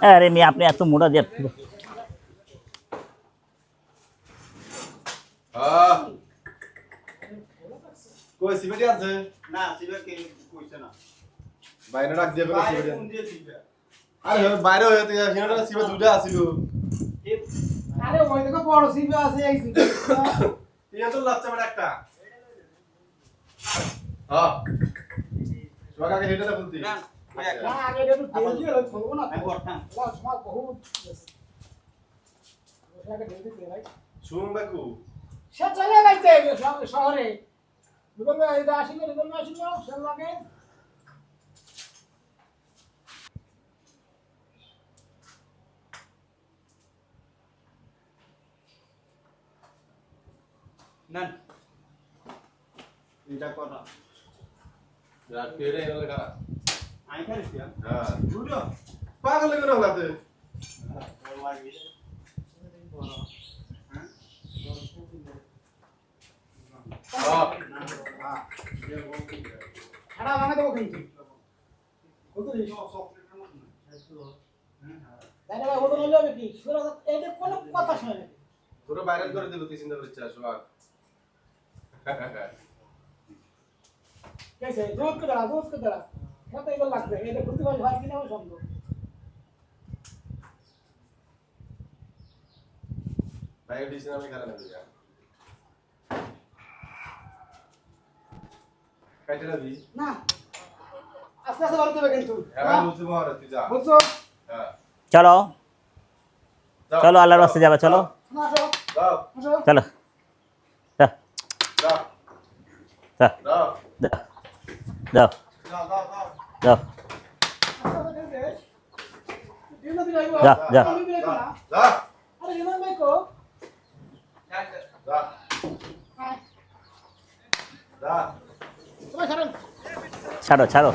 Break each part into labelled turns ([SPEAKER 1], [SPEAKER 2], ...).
[SPEAKER 1] अरे मैं आपने एत मोड़ा दिया
[SPEAKER 2] কই সিমেন্ট আছে
[SPEAKER 3] না সিমেন্ট কে কইছে না
[SPEAKER 2] বাইরে রাখ দিয়ে
[SPEAKER 3] বাইরে
[SPEAKER 2] সিমেন্ট
[SPEAKER 3] কোন দিয়ে দিবে
[SPEAKER 2] আরে বাইরে হয়ে তুই সিমেন্ট সিমেন্ট দুটো আছিল
[SPEAKER 4] আরে ওই দেখো বড় সিবে আছে এই সিবে
[SPEAKER 2] তুই তো লাচ্চা বড় একটা হ্যাঁ সোয়াকে হেডটা বলতি
[SPEAKER 3] না
[SPEAKER 4] না আগে একটু তেল দিয়ে রাখবো না
[SPEAKER 3] আমি করতাম
[SPEAKER 4] লাস্ট মাস বহুত ওটাকে তেল দিয়ে রাখ
[SPEAKER 2] শুন বাকু
[SPEAKER 4] সে চলে গেছে শহরে বলবে এটা আসিল সে লাগে
[SPEAKER 3] না এটা কথা
[SPEAKER 2] রাত পেরে এনে লাগা
[SPEAKER 3] আমি খাইছি
[SPEAKER 2] হ্যাঁ
[SPEAKER 3] বুঝো
[SPEAKER 2] পাগল করে হলাতে
[SPEAKER 4] খাড়া ভাঙা দেবো কিন্তু কত দিন তাই না ওটা নিলে হবে কি সুরা এটা কোনো কথা শুনে না
[SPEAKER 2] পুরো ভাইরাল করে দেব তুই চিন্তা করছিস সোয়াক
[SPEAKER 4] कैसे दूध के दरा কত এগুলো লাগবে এটা খুঁটি ভালো হয় কিনা সম্ভব
[SPEAKER 2] ভাই ডিসিশন আমি করা না দিয়া কাটে না দি
[SPEAKER 4] না আস্তে আস্তে বাড়তে হবে কিন্তু
[SPEAKER 2] হ্যাঁ বুঝতে পারো তুই যা
[SPEAKER 4] বুঝছো
[SPEAKER 2] হ্যাঁ
[SPEAKER 1] चलो चलो अल्लाह रास्ते जाबे चलो
[SPEAKER 4] না আসো
[SPEAKER 2] যাও
[SPEAKER 4] আসো
[SPEAKER 1] चलो जा
[SPEAKER 2] যাও
[SPEAKER 1] जा
[SPEAKER 2] যাও
[SPEAKER 1] जाओ जाओ जा जा
[SPEAKER 2] যা
[SPEAKER 4] আরে রিমান ভাই কো
[SPEAKER 2] যা যা
[SPEAKER 4] তোমার ছাড়েন
[SPEAKER 1] ছাড়ো ছাড়ো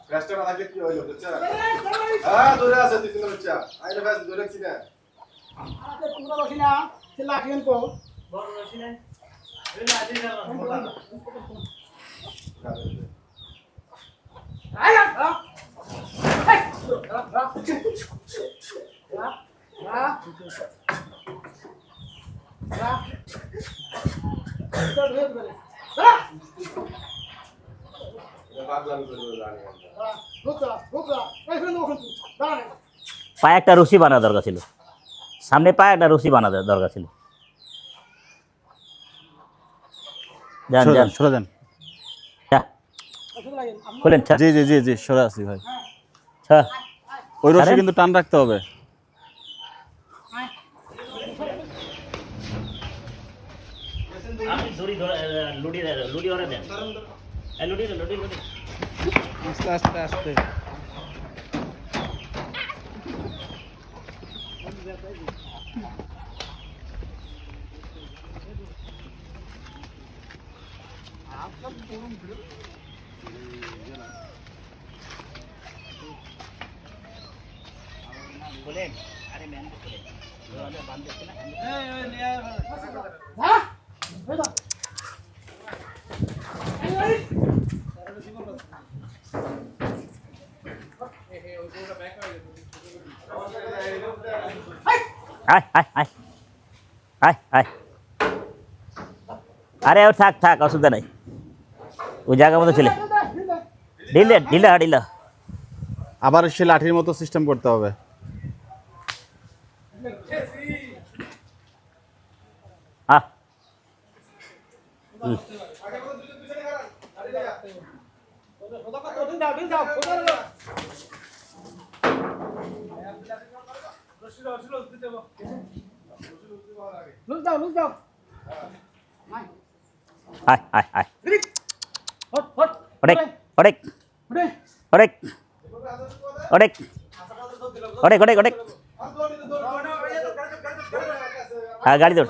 [SPEAKER 2] কাস্টমার আগে কি হইলো বুঝছ হ্যাঁ দূরে আছে তুই চিন্তা করছিস আইলে ফেস দূরে রাখছি না
[SPEAKER 4] আরে তোমরা বসি না সে লাখিন কো
[SPEAKER 3] বড় রসি না এই লাজি না
[SPEAKER 4] আয়
[SPEAKER 2] পাগলামি করে জানি
[SPEAKER 1] পায়ে একটা রশি বানা দরকার ছিল সামনে পায়ে একটা রশি বানা দরকার ছিল যান যান
[SPEAKER 5] সরে যান
[SPEAKER 1] খুলেন
[SPEAKER 5] জি জি জি জি সরে আসি ভাই
[SPEAKER 1] আচ্ছা
[SPEAKER 5] ওই রশি
[SPEAKER 1] ছাড়েন।
[SPEAKER 5] কিন্তু টান রাখতে হবে
[SPEAKER 1] আপনি দড়ি লুডি লুডি ওরে দেন লুডি লুডি লুডি
[SPEAKER 5] আস্তে আস্তে আস্তে
[SPEAKER 1] খুলেন আরে ম্যান খুলেন বান্ধ দিচ্ছে না
[SPEAKER 4] হ্যাঁ বেটা
[SPEAKER 1] আয় আয় আয় আয় আয় আরে ও থাক থাক অসুবিধা নাই ওই জায়গার মতো চলে ঢিলে ঢিলা ঢিলা
[SPEAKER 5] আবার সে লাঠির মতো সিস্টেম করতে হবে
[SPEAKER 1] হ্যাঁ
[SPEAKER 4] লুজ দাও
[SPEAKER 1] আয় আয় আয়
[SPEAKER 4] হট হট
[SPEAKER 1] অনেক অনেক
[SPEAKER 4] উঠে
[SPEAKER 1] অনেক অনেক অনেক অনেক অনেক হ্যাঁ গাড়ি দৌড়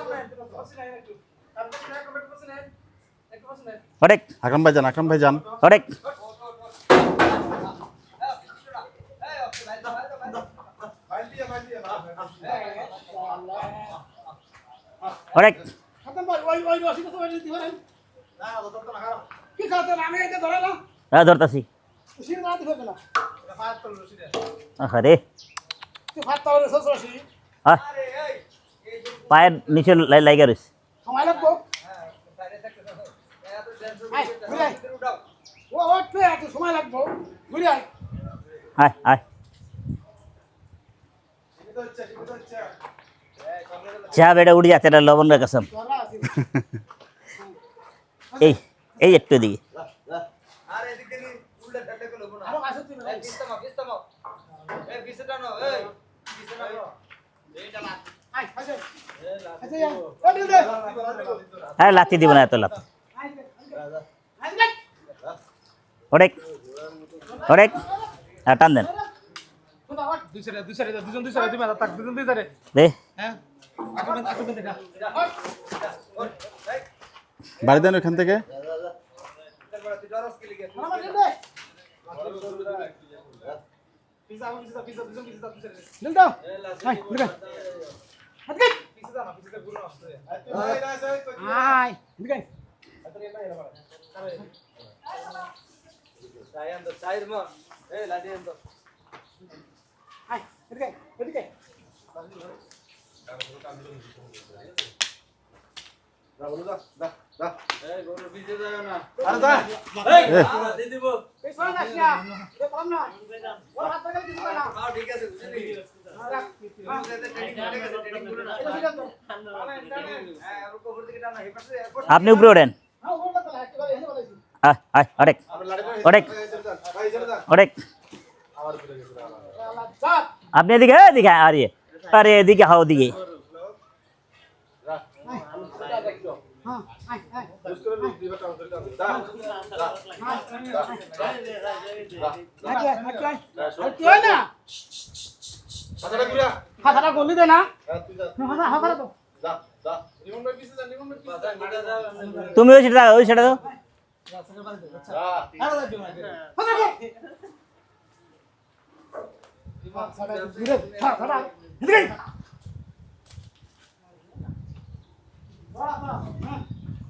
[SPEAKER 1] অনেক
[SPEAKER 5] আকরাম ভাই যান
[SPEAKER 1] অনেক অনেক
[SPEAKER 4] খতম ভাই ওই রশিদ তো ওই দিতে পারেন না কি খাতে আমি এটা ধরে না
[SPEAKER 1] হ্যাঁ ধরতাছি
[SPEAKER 4] রশি না দিবে না ফাত তো রশি দে
[SPEAKER 1] আরে
[SPEAKER 4] তুই ফাত তো রশি
[SPEAKER 1] হ্যাঁ পায়ের নিচে লাইগা রয়েছে
[SPEAKER 4] সময় লাগবো ও ওঠে এত সময় লাগবো ঘুরে আয়
[SPEAKER 1] আয় আয় চা বেড়ে উড়ে যাচ্ছে এটা লবণ রে কসম
[SPEAKER 4] তোরা আছে
[SPEAKER 1] এই এই একটু দিকে
[SPEAKER 3] আর এদিক থেকে উল্টা টাটা করে লোবো না
[SPEAKER 4] আরো কাছে তুই
[SPEAKER 3] এই পিছতামো এই পিছটা নাও এই পিছটা নাও এইটা না
[SPEAKER 4] আয় আচ্ছা আচ্ছা যা ও দিল দে
[SPEAKER 1] হ্যাঁ লাথি দিব না এত লাথি
[SPEAKER 4] আয় আয়
[SPEAKER 1] ওরেক ওরেক হ্যাঁ টান দেন দে
[SPEAKER 5] বাড়ি দেন ওইখান থেকে
[SPEAKER 3] তুই ডরস কে লিগে
[SPEAKER 4] আমার দিল দে দিল দাও আয় দিল হাত আয় দিল
[SPEAKER 3] সাইন দো সাইড মা এই লাডি এন্দ
[SPEAKER 4] আয় এদিকে এদিকে
[SPEAKER 3] এই গরু ভিজে যায় না
[SPEAKER 2] আরে যা
[SPEAKER 3] এই দি দিব
[SPEAKER 4] এই সরে যাস না এ কম না ওর হাত থেকে কিছু না
[SPEAKER 3] হ্যাঁ ঠিক আছে বুঝলি
[SPEAKER 4] রাখ
[SPEAKER 3] ট্রেনিং করে না হ্যাঁ আর উপর থেকে টানা হে পাশে
[SPEAKER 1] আপনি উপরে ওঠেন
[SPEAKER 4] হ্যাঁ ওর কথা একেবারে এসে বলেছি
[SPEAKER 1] আয় আয় ওরেক
[SPEAKER 2] আমরা লাড়ি করে
[SPEAKER 1] ওরেক
[SPEAKER 2] ভাই চলে যা
[SPEAKER 1] ওরেক
[SPEAKER 2] আবার ফিরে গেছে
[SPEAKER 4] আল্লাহ চাপ
[SPEAKER 1] আপনি এদিকে এদিকে আরে এদিকে হাও দিকে
[SPEAKER 4] হ্যাঁ আয় আয়
[SPEAKER 2] বুঝ করে লুজ দিবা টাউন করে যা
[SPEAKER 4] তুই না
[SPEAKER 2] কথাটা ঘুরা
[SPEAKER 4] কথাটা বললি দে না
[SPEAKER 2] তুই যা
[SPEAKER 4] কথা তো
[SPEAKER 2] যা যা নিমন ভাই পিছে যা নিমন ভাই পিছে যা
[SPEAKER 1] তুমি ওই সেটা ওই সেটা দাও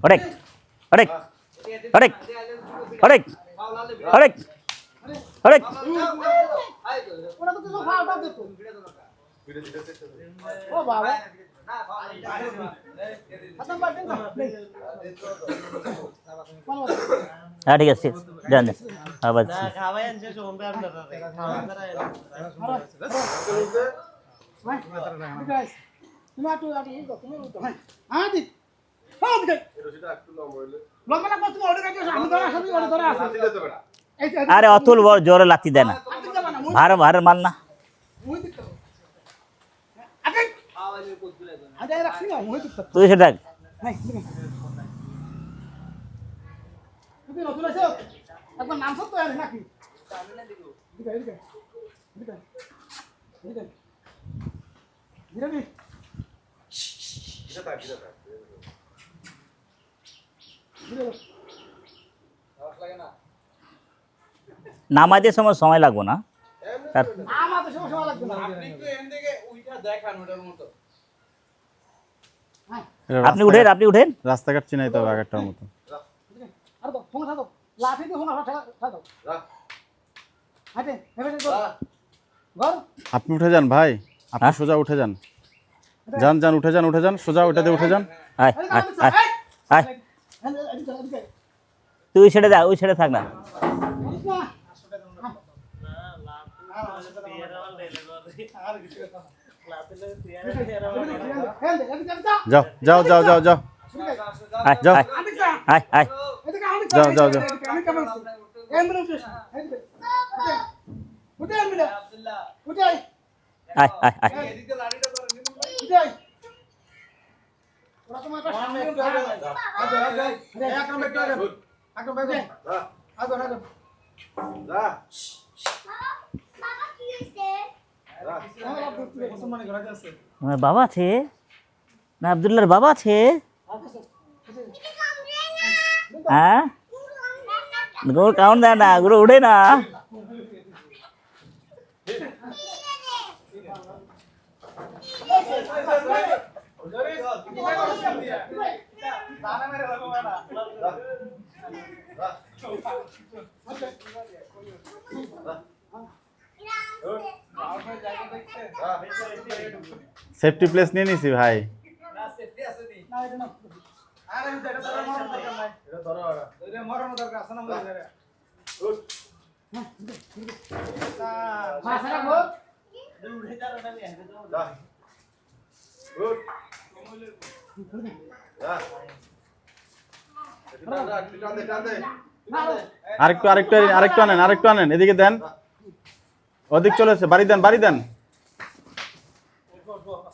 [SPEAKER 1] ওরেক ওরেক ওরেক ওরেক ওরেক ওরেক
[SPEAKER 4] ওরা তো কিছু ফাউটা দিত
[SPEAKER 2] ভিডিও দিতে চেষ্টা
[SPEAKER 4] ও বাবা
[SPEAKER 3] না
[SPEAKER 4] আচ্ছা বাদ না
[SPEAKER 1] হ্যাঁ ঠিক আছে যান আবার
[SPEAKER 3] খাওয়াই আনছে সোম কার দাদা খাওয়া করা
[SPEAKER 4] তুমি আটু আটু তুমি হ্যাঁ দি হ্যাঁ দি
[SPEAKER 2] রশিটা একটু লম্বা হইলে
[SPEAKER 4] লম্বা না তুমি অর্ডার কাছে আমি ধরা আসি অর্ডার ধরা আসি
[SPEAKER 2] দিলে তো বেটা
[SPEAKER 4] এই
[SPEAKER 1] আরে অতুল বড় জোরে লাথি দেয় না ভার ভার মাল না
[SPEAKER 4] মুই দিত আগে
[SPEAKER 3] আওয়াজে কোতুলে না
[SPEAKER 4] আগে রাখছি না মুই দিত
[SPEAKER 1] তুই সেটা
[SPEAKER 4] নাই তুমি নতুন আছে একবার নাম সব তো আছে নাকি
[SPEAKER 3] সামনে দিগো
[SPEAKER 4] দিকে দিকে দিকে দিকে দিকে
[SPEAKER 2] এটা থাক এটা থাক
[SPEAKER 3] আওয়াজ লাগে না
[SPEAKER 1] নামাজের সময় লাগবো না তার
[SPEAKER 4] আমার তো সময় লাগবে না
[SPEAKER 3] আপনি তো এন থেকে ওইটা দেখান ওটার মতো
[SPEAKER 4] হ্যাঁ
[SPEAKER 1] আপনি উঠেন আপনি উঠেন
[SPEAKER 5] রাস্তাঘাট চিনাইতে হবে আগেরটার মতো
[SPEAKER 4] আর তো ফোন থাকো লাঠি দিয়ে ফোন থাকো
[SPEAKER 2] রাখ
[SPEAKER 4] হাতে হেবে ঘর
[SPEAKER 5] আপনি উঠে যান ভাই আপনি সোজা উঠে যান যান যান উঠে যান সোজা ওইটাতে উঠে যান
[SPEAKER 1] আয় আয় আয় আয় তুই সেটা যা ওই সেটা থাক না
[SPEAKER 5] যাও যাও যাও যাও যাও
[SPEAKER 1] আয়
[SPEAKER 5] যাও
[SPEAKER 1] আয় আয় আয়
[SPEAKER 5] যাও যাও যাও
[SPEAKER 3] আব্দুল্লাহ
[SPEAKER 1] আয় আয় আয়
[SPEAKER 3] এদিকে লাড়িটা করে নিন
[SPEAKER 2] যা
[SPEAKER 1] আমার বাবা আছে না আব্দুল্লাহর বাবা আছে হ্যাঁ গুরু কাউন্ট দেয় না গুরু উঠে না
[SPEAKER 5] সেফটি প্লেস নিয়ে নিছি ভাই।
[SPEAKER 3] না সেফটি আছে নি
[SPEAKER 4] না এটা না
[SPEAKER 3] আরে এটা তো মরার দরকার নাই
[SPEAKER 2] এটা ধরো এটা
[SPEAKER 3] এটা মরার দরকার আছে না বলে রে
[SPEAKER 2] উঠ
[SPEAKER 4] মাছ রাখো
[SPEAKER 3] উঠে যারা না নিয়ে হেঁটে যাও
[SPEAKER 2] যা উঠ যা টান দে টান দে
[SPEAKER 5] আরেকটু আনেন এদিকে দেন। ওদিক চলেছে, বাড়ি দেন।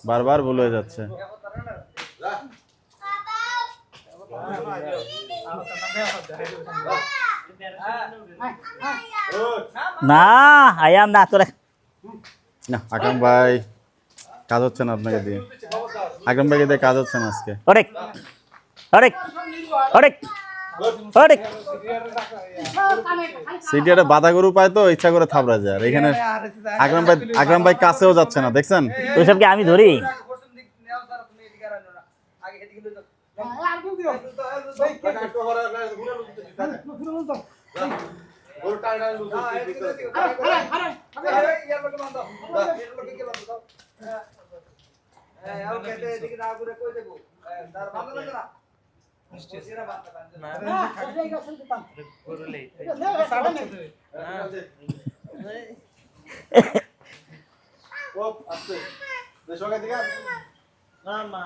[SPEAKER 5] বারবার ভুল হয়ে যাচ্ছে।
[SPEAKER 2] যা উঠ
[SPEAKER 1] না আয়াম না তোরা
[SPEAKER 5] না আকরাম ভাই কাজ হচ্ছে না আপনাকে দিয়ে। আকরাম ভাইকে দিয়ে কাজ হচ্ছে না আজকে।
[SPEAKER 1] অরেক অরেক অরেক অরেক
[SPEAKER 5] সিটি একটা বাধা গরু পায় তো ইচ্ছা করে থাবড়া যায়। আর এখানে আকরাম ভাই কাছেও যাচ্ছে না, দেখছেন?
[SPEAKER 1] ওইসবকে আমি ধরি।
[SPEAKER 3] পশ্চিম দিক নেও স্যার তুমি এদিকে আর না আগে এদিকে লই যাও
[SPEAKER 4] আর কি দিও
[SPEAKER 2] একটু করে ঘুরে লুকিয়ে দিতে
[SPEAKER 4] তো
[SPEAKER 2] ওর টান টান লুকিয়ে
[SPEAKER 3] হ্যাঁ
[SPEAKER 2] দিতে
[SPEAKER 3] এদিকে এদিকে
[SPEAKER 4] আরে
[SPEAKER 3] আরে ইয়ার লোকে বান্ধো এর লোকে কে বান্ধো আর কেটে এদিকে না ঘুরে কই দেবো তার বান্ধো না নিশ্চয় বান্ধা
[SPEAKER 4] না ওই গেছেন তো তাম
[SPEAKER 3] করলে
[SPEAKER 2] ও আস্তে দেশকে দিকে
[SPEAKER 3] না না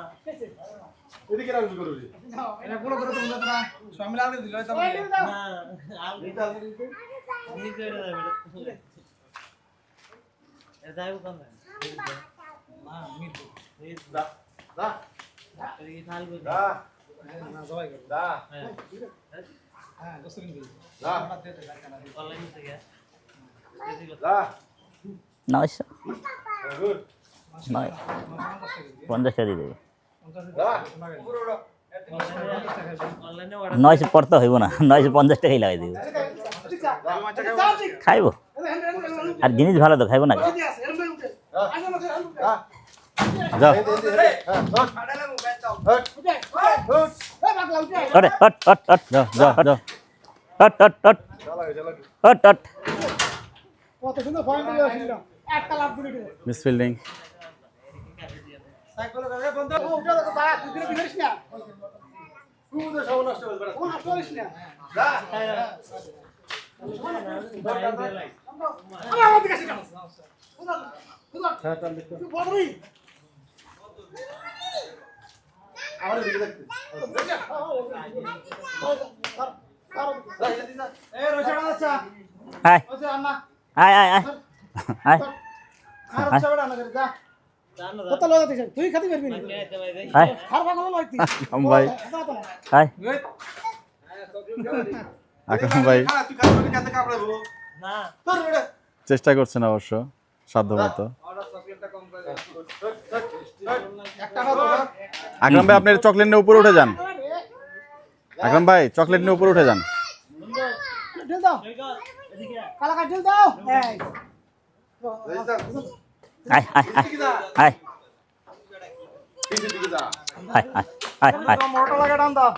[SPEAKER 2] এদিকে রাখবি করবি
[SPEAKER 3] এটা গুলো করে তুমি না সবাই মিলে দিল তো না আমি তো আমি করে দেব এটা যাইব কোন না মিট এই
[SPEAKER 2] দা দা
[SPEAKER 3] এই থাল গো
[SPEAKER 2] দা
[SPEAKER 3] না সবাই করে
[SPEAKER 2] দা
[SPEAKER 3] হ্যাঁ দোস্ত কিনবি
[SPEAKER 2] দা
[SPEAKER 3] অনলাইন থেকে
[SPEAKER 2] দা
[SPEAKER 1] 900
[SPEAKER 2] গুড
[SPEAKER 1] 50 টাকা দিয়ে দেবে।
[SPEAKER 2] দা
[SPEAKER 3] পুরো অনলাইনে
[SPEAKER 1] 900 পড়তে হইব না, 950 টাকাই লাগাই দিব। খাইব আর জিনিস ভালো তো খাইব না।
[SPEAKER 2] দা
[SPEAKER 5] যাও
[SPEAKER 3] ফাটালে মোবাইল দাও
[SPEAKER 1] অরে হট হট হট
[SPEAKER 5] যাও
[SPEAKER 1] hot hot hot hot hot.
[SPEAKER 4] কত সুন্দর পয়েন্ট দিয়ে আসছিল একটা লাভ করে দিল
[SPEAKER 5] মিস ফিল্ডিং।
[SPEAKER 3] সাইকেল করে বন্ধ
[SPEAKER 4] ও উঠে দেখো দাঁড়া তুই দিলে বিগড়িস না
[SPEAKER 2] তুই তো সব নষ্ট করে
[SPEAKER 4] ও না করিস না
[SPEAKER 2] দা
[SPEAKER 4] আরে আমার দিকে শিখা তুই বড়ই
[SPEAKER 2] আমার দিকে দেখতে
[SPEAKER 3] এই রোশাড়া আচ্ছা
[SPEAKER 1] আয়
[SPEAKER 3] ওসে আন্না
[SPEAKER 1] আয় আয় আয় আয়
[SPEAKER 3] আর রোশাড়া না করে যা
[SPEAKER 4] কত লজা দিছ তুই খাতি পারবি না
[SPEAKER 1] আয়
[SPEAKER 4] খার ভাগ লইতি
[SPEAKER 5] আকরাম ভাই
[SPEAKER 1] আয়
[SPEAKER 5] আকরাম ভাই
[SPEAKER 2] তুই খালি কাছে কাপড় দেবো
[SPEAKER 3] না
[SPEAKER 2] তোর বেটা
[SPEAKER 5] চেষ্টা করছেন অবশ্য সাধ্যমতো।
[SPEAKER 3] অর্ডার চকলেটটা কম করে
[SPEAKER 2] একটা হাত ধর
[SPEAKER 5] আকরাম ভাই আপনার চকলেট নিয়ে উপরে উঠে যান। আকরাম ভাই চকলেট নিয়ে উপরে উঠে যান।
[SPEAKER 4] ঢেল দাও কালা কাট ঢেল দাও এই
[SPEAKER 2] রেজিস্টার
[SPEAKER 1] আয় আয় আয়
[SPEAKER 2] দিকে যা
[SPEAKER 1] আয়
[SPEAKER 2] পিছে দিকে যা
[SPEAKER 1] আয় আয় আয় আয়
[SPEAKER 3] মোটর লাগা টান দাও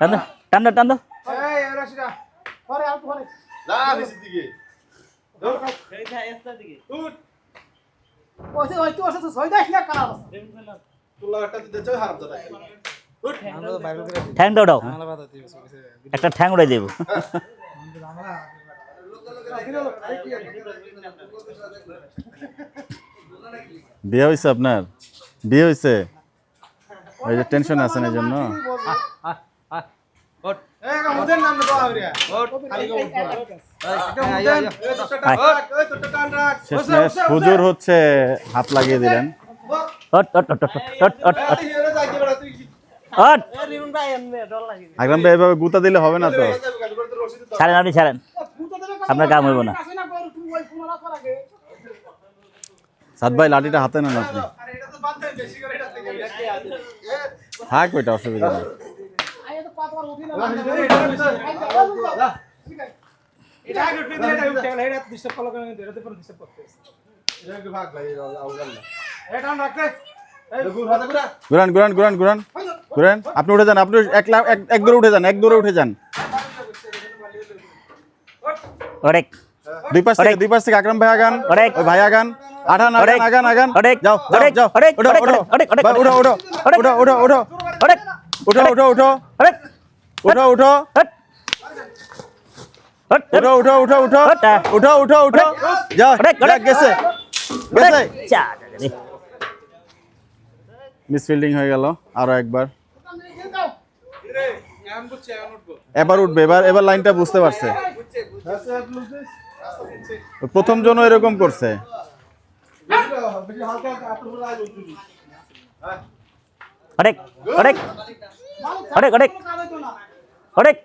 [SPEAKER 1] টান দো টান দো টান দো।
[SPEAKER 3] এই রশিদা
[SPEAKER 4] পরে আর পরে
[SPEAKER 2] যা পিছে দিকে ধর
[SPEAKER 3] এই থা এস্তা দিকে
[SPEAKER 2] উঠ
[SPEAKER 4] ওই ওই তো তো সই দাস না কালা
[SPEAKER 2] তোর লাগাটা দিতে চাই হারাম দাদা উঠ
[SPEAKER 3] আমরা তো বাইবেল করে
[SPEAKER 1] ঠ্যাং দাও দাও
[SPEAKER 3] বাংলা বাদ দিও
[SPEAKER 1] একটা ঠ্যাং উড়াই দেব।
[SPEAKER 5] বিয়ে হয়েছে আপনার? বিয়ে হয়েছে? ওই যে টেনশন আছেন এই জন্য।
[SPEAKER 3] এই মুদেন নাম তো আবরিয়া খালি গো এই তোটা টান রাখ
[SPEAKER 5] শেষমেশ হুজুর হচ্ছে হাত লাগিয়ে দিলেন।
[SPEAKER 1] Hot hot hot hot hot hot
[SPEAKER 2] এই এরা যাই বেটা তুই
[SPEAKER 1] হট।
[SPEAKER 3] এই রিমন ভাই এমনে ডর লাগে
[SPEAKER 5] আকরাম ভাই এভাবে গুতা দিলে হবে না তো।
[SPEAKER 2] গাড়ি করে রশিদ দাও
[SPEAKER 1] ছাড়েন আপনি ছাড়েন, আপনার কাম হইব না।
[SPEAKER 4] কাছে না কর তুই ওই পুনরা কর আগে
[SPEAKER 5] সাদ ভাই লাঠিটা হাতে নেন আপনি।
[SPEAKER 3] আরে এটা তো বাদ দেন বেশি করে এটা থেকে
[SPEAKER 5] থাক ওইটা অসুবিধা নেই।
[SPEAKER 4] আয় তো পাতবার উঠি না
[SPEAKER 3] এটা আগে উঠে দিয়ে এটা উঠে গেল এটা ডিস্টার্ব ফলো করে কিন্তু এটাতে পুরো ডিস্টার্ব করতে
[SPEAKER 2] এটা একটু ভাগ ভাই আউগাল না
[SPEAKER 3] এটা টান রাখতে এই
[SPEAKER 2] গুড় হাতে গুড়া
[SPEAKER 5] ঘুরান আপনি উঠে যান, আপনি এক দৌড়ে উঠে যান, এক দৌড়ে উঠে যান।
[SPEAKER 1] ওরেক
[SPEAKER 5] দুই পাশ থেকে আকরাম ভাই আগান,
[SPEAKER 1] ওরেক।
[SPEAKER 5] ওই ভাই আগান, আগান
[SPEAKER 1] ওরেক।
[SPEAKER 5] আগান আগান,
[SPEAKER 1] ওরেক।
[SPEAKER 5] যাও যাও
[SPEAKER 1] ওরেক।
[SPEAKER 5] যাও,
[SPEAKER 1] ওরেক।
[SPEAKER 5] ওঠো
[SPEAKER 1] ওরেক।
[SPEAKER 5] ওঠো
[SPEAKER 1] ওরেক। ওরেক।
[SPEAKER 5] ভাই, উঠো উঠো
[SPEAKER 1] ওরেক।
[SPEAKER 5] উঠো উঠো উঠো
[SPEAKER 1] ওরেক
[SPEAKER 5] উঠো উঠো উঠো
[SPEAKER 1] ওরেক
[SPEAKER 5] উঠো উঠো
[SPEAKER 1] হট হট
[SPEAKER 5] উঠো উঠো উঠো উঠো
[SPEAKER 1] ওটা।
[SPEAKER 5] উঠো উঠো উঠো, যাও
[SPEAKER 1] ওরেক, ওরেক।
[SPEAKER 5] গেছে গেছে,
[SPEAKER 1] চা
[SPEAKER 5] মিস ফিল্ডিং হয়ে গেল। আরো একবার,
[SPEAKER 3] রে এখন বুঝছে এখন উঠবো
[SPEAKER 5] এবার উঠবে, এবার লাইনটা বুঝতে পারছে। প্রথম জন এরকম করছে।
[SPEAKER 2] বেশি হালকা আপনার উপরে আয় উঠবি। হ্যাঁ
[SPEAKER 1] ওরেক ওরেক ওরেক ওরেক ওরেক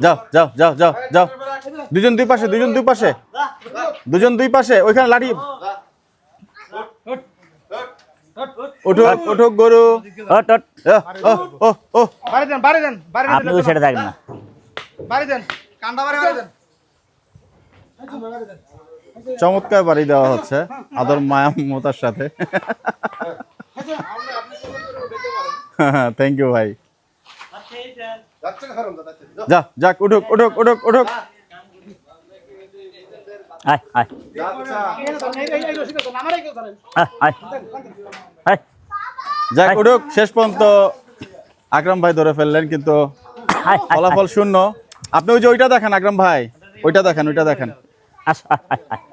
[SPEAKER 5] যাও যাও যাও যাও যাও, দুজন দুই পাশে, দুজন দুই পাশে, দুজন দুই পাশে, ওইখানে লাঠি। উঠুক উঠুক গরু,
[SPEAKER 1] হট হট
[SPEAKER 5] ও ও ও,
[SPEAKER 3] বাড়ি দেন বাড়ি দেন বাড়ি
[SPEAKER 1] আপনি ওই সাইডে থাকেন না
[SPEAKER 3] বাড়ি দেন কান্দা বাড়ি বাড়ি দেন
[SPEAKER 5] চমৎকার বাড়ি দেওয়া হচ্ছে আদর মায়া মমতার সাথে। থ্যাংক ইউ ভাই।
[SPEAKER 2] যাচ্ছে না হারাম দাদা, যাচ্ছে।
[SPEAKER 5] যা যাক, উঠুক উঠুক উঠুক উঠুক,
[SPEAKER 1] আয় আয়
[SPEAKER 2] যাচ্ছে।
[SPEAKER 4] এই রসিদ তো আমারই কেউ ধরেন
[SPEAKER 1] আয় আয় আয়
[SPEAKER 5] যাক উঠুক। শেষ পর্যন্ত আকরাম ভাই ধরে ফেললেন, কিন্তু
[SPEAKER 1] আয় আয়
[SPEAKER 5] ফলাফল শূন্য। আপনি ওই যে ওইটা দেখেন আকরাম ভাই, ওইটা দেখেন, ওইটা দেখেন
[SPEAKER 1] আস আয় আয় আয়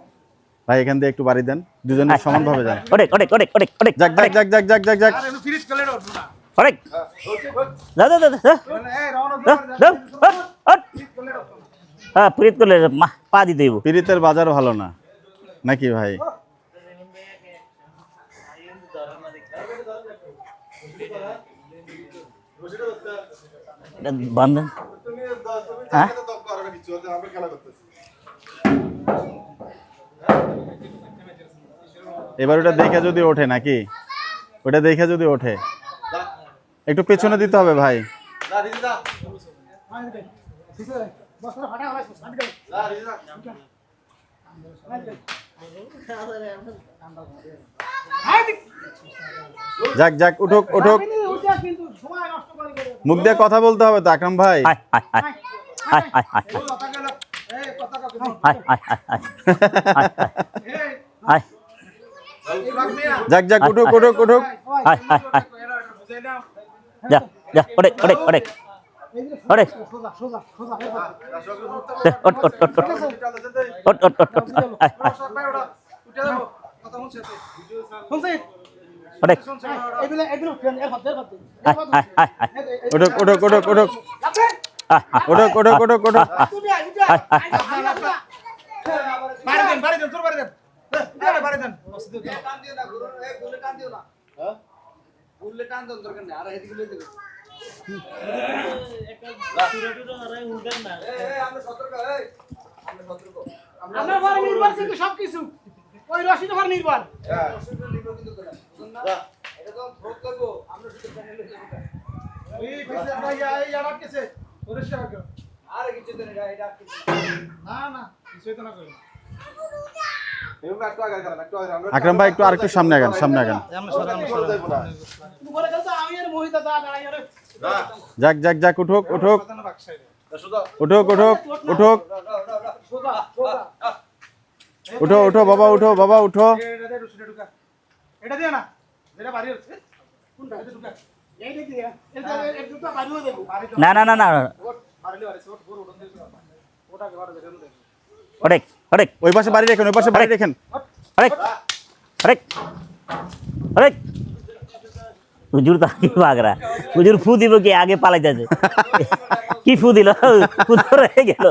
[SPEAKER 5] ভাই। এখান দিয়ে একটু বাড়ি দেন, দুজনে সমানভাবে যান।
[SPEAKER 1] ওরেক ওরেক ওরেক ওরেক ওরেক
[SPEAKER 5] যাক যাক যাক যাক যাক যাক যাক,
[SPEAKER 3] আর একটু ফ্রিজ করলে উঠবো না
[SPEAKER 1] ওরেক যা যা যা যা
[SPEAKER 3] এই রওনা
[SPEAKER 1] যা যা হট হট হ্যাঁ প্রীত করলে পা দিতে দেবো
[SPEAKER 5] পিরিতের বাজার ভালো না নাকি ভাই?
[SPEAKER 1] বান্ধেন
[SPEAKER 2] তুমি
[SPEAKER 1] হ্যাঁ?
[SPEAKER 2] চাকরিতে তো করবে কিছু, আমরা খেলা করতেছি।
[SPEAKER 5] এবার ওটা দেখে যদি ওঠে নাকি, ওটা দেখে যদি ওঠে, একটু পেছনে দিতে হবে ভাই।
[SPEAKER 2] যা রিজি যা,
[SPEAKER 4] বস্তা ফাটা হয়েছে
[SPEAKER 2] যা রিজি যা।
[SPEAKER 5] যাক যাক, উঠুক উঠুক,
[SPEAKER 4] কিন্তু সময় নষ্ট করে
[SPEAKER 5] মুখ দিয়ে কথা বলতে হবে তো আকরাম ভাই।
[SPEAKER 1] আয় আয় আয় আয় আয় আয়
[SPEAKER 3] কথা গেল এই কথা কও
[SPEAKER 1] আয় আয় আয় আয়
[SPEAKER 3] এই
[SPEAKER 1] আয়
[SPEAKER 3] রাখ মিয়া
[SPEAKER 5] যাক যাক, উঠুক উঠুক উঠুক,
[SPEAKER 1] আয় আয় আয়
[SPEAKER 3] এরা একটু বুঝাই দাও
[SPEAKER 1] যা যা ওরেক ওরেক ওরেক ওরেক
[SPEAKER 4] সোজা সোজা সোজা
[SPEAKER 1] ওট ওট ওট ওট ওট ওট ওট ওট আয় আয়
[SPEAKER 3] সব ভাই ওটা উঠে যাবো কথা শুনছে শুনছে
[SPEAKER 1] ওরেক
[SPEAKER 4] এগুলো এগুলো এর হাতে
[SPEAKER 1] আয় আয় আয় আয়
[SPEAKER 5] উঠুক উঠুক উঠুক উঠুক,
[SPEAKER 1] আয় আয়
[SPEAKER 5] উঠুক উঠুক উঠুক উঠুক।
[SPEAKER 4] তুমি আই তুমি আই
[SPEAKER 3] বাড়ি দেন তোর বাড়ি দেন বাড়ি দেন টান দিও না গুরু এই গুলে টান দিও না হ্যাঁ গুলে টান দেন দরকার নেই আর এদিকে লই দেবে আমরা সতর্ক এই আমরা সতর্ক
[SPEAKER 4] আমরা ঘরে নির্ভর কিন্তু সবকিছু ওই রশিদ ঘর নির্ভর
[SPEAKER 2] হ্যাঁ
[SPEAKER 3] যা এটা তো ভোগ করব আমরা শুধু চ্যানেল লই দেব এই ফেসে ভাই এই আড়াক কেছে ওরে শাক আর কিছু তো না এটা না না কিছুই তো না কই
[SPEAKER 2] এমন একটু আগে খেলা, একটু আগে আমরা
[SPEAKER 5] আকরাম ভাই একটু আরেকটু সামনে আগান, সামনে আগান।
[SPEAKER 2] যাইবো না।
[SPEAKER 4] তুমি ঘরে গেল তো আমি আর মোহিত দা দাঁড়াই আরে
[SPEAKER 2] যা,
[SPEAKER 5] যাক যাক যাক, উঠুক উঠুক
[SPEAKER 3] কথা না বাক্সাই
[SPEAKER 2] যা সোজা।
[SPEAKER 5] উঠুক উঠুক উঠুক,
[SPEAKER 4] সোজা সোজা
[SPEAKER 5] উঠো উঠো বাবা, উঠো বাবা উঠো।
[SPEAKER 3] এটা দে রুসিটা ঢুকা এটা দিও না যেটা বাড়ি হচ্ছে
[SPEAKER 4] কোনটা এটা ঢুকা এই দেখি এর দুটো বাড়িও দেব
[SPEAKER 1] না না না না
[SPEAKER 3] বাড়িলে বাড়ি ওট পুরো ওটা দিও ওটা ঘরে দেখেন দেখ
[SPEAKER 1] ওরেক ওরেক
[SPEAKER 5] ওই পাশে বাড়ি রেখেন, ওই পাশে বাড়ি রেখেন।
[SPEAKER 1] ওরেক ওরেক ওরেক হুজুর তো আগে ভাগ রা হুজুর ফু দিব কি আগে পালাইতেছে কি ফু দিল ফু তো রয়ে গেল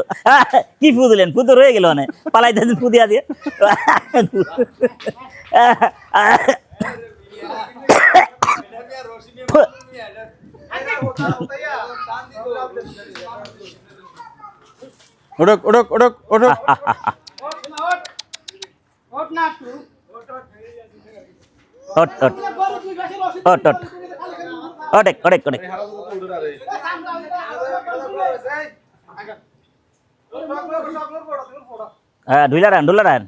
[SPEAKER 1] কি ফু দিলেন ফু তো রয়ে গেল মানে পালাইতেছে ফু দিয়া দিয়ে
[SPEAKER 5] উঠুক উঠুক উঠুক উঠুক,
[SPEAKER 4] ওট না তুই
[SPEAKER 1] ওট ওট
[SPEAKER 4] বড় তুই গাছে রশিদ
[SPEAKER 1] ওট ওট ওরেক ওরেক ওরেক
[SPEAKER 2] হারা তো উড়ে না রে।
[SPEAKER 1] হ্যাঁ ঢুলা রান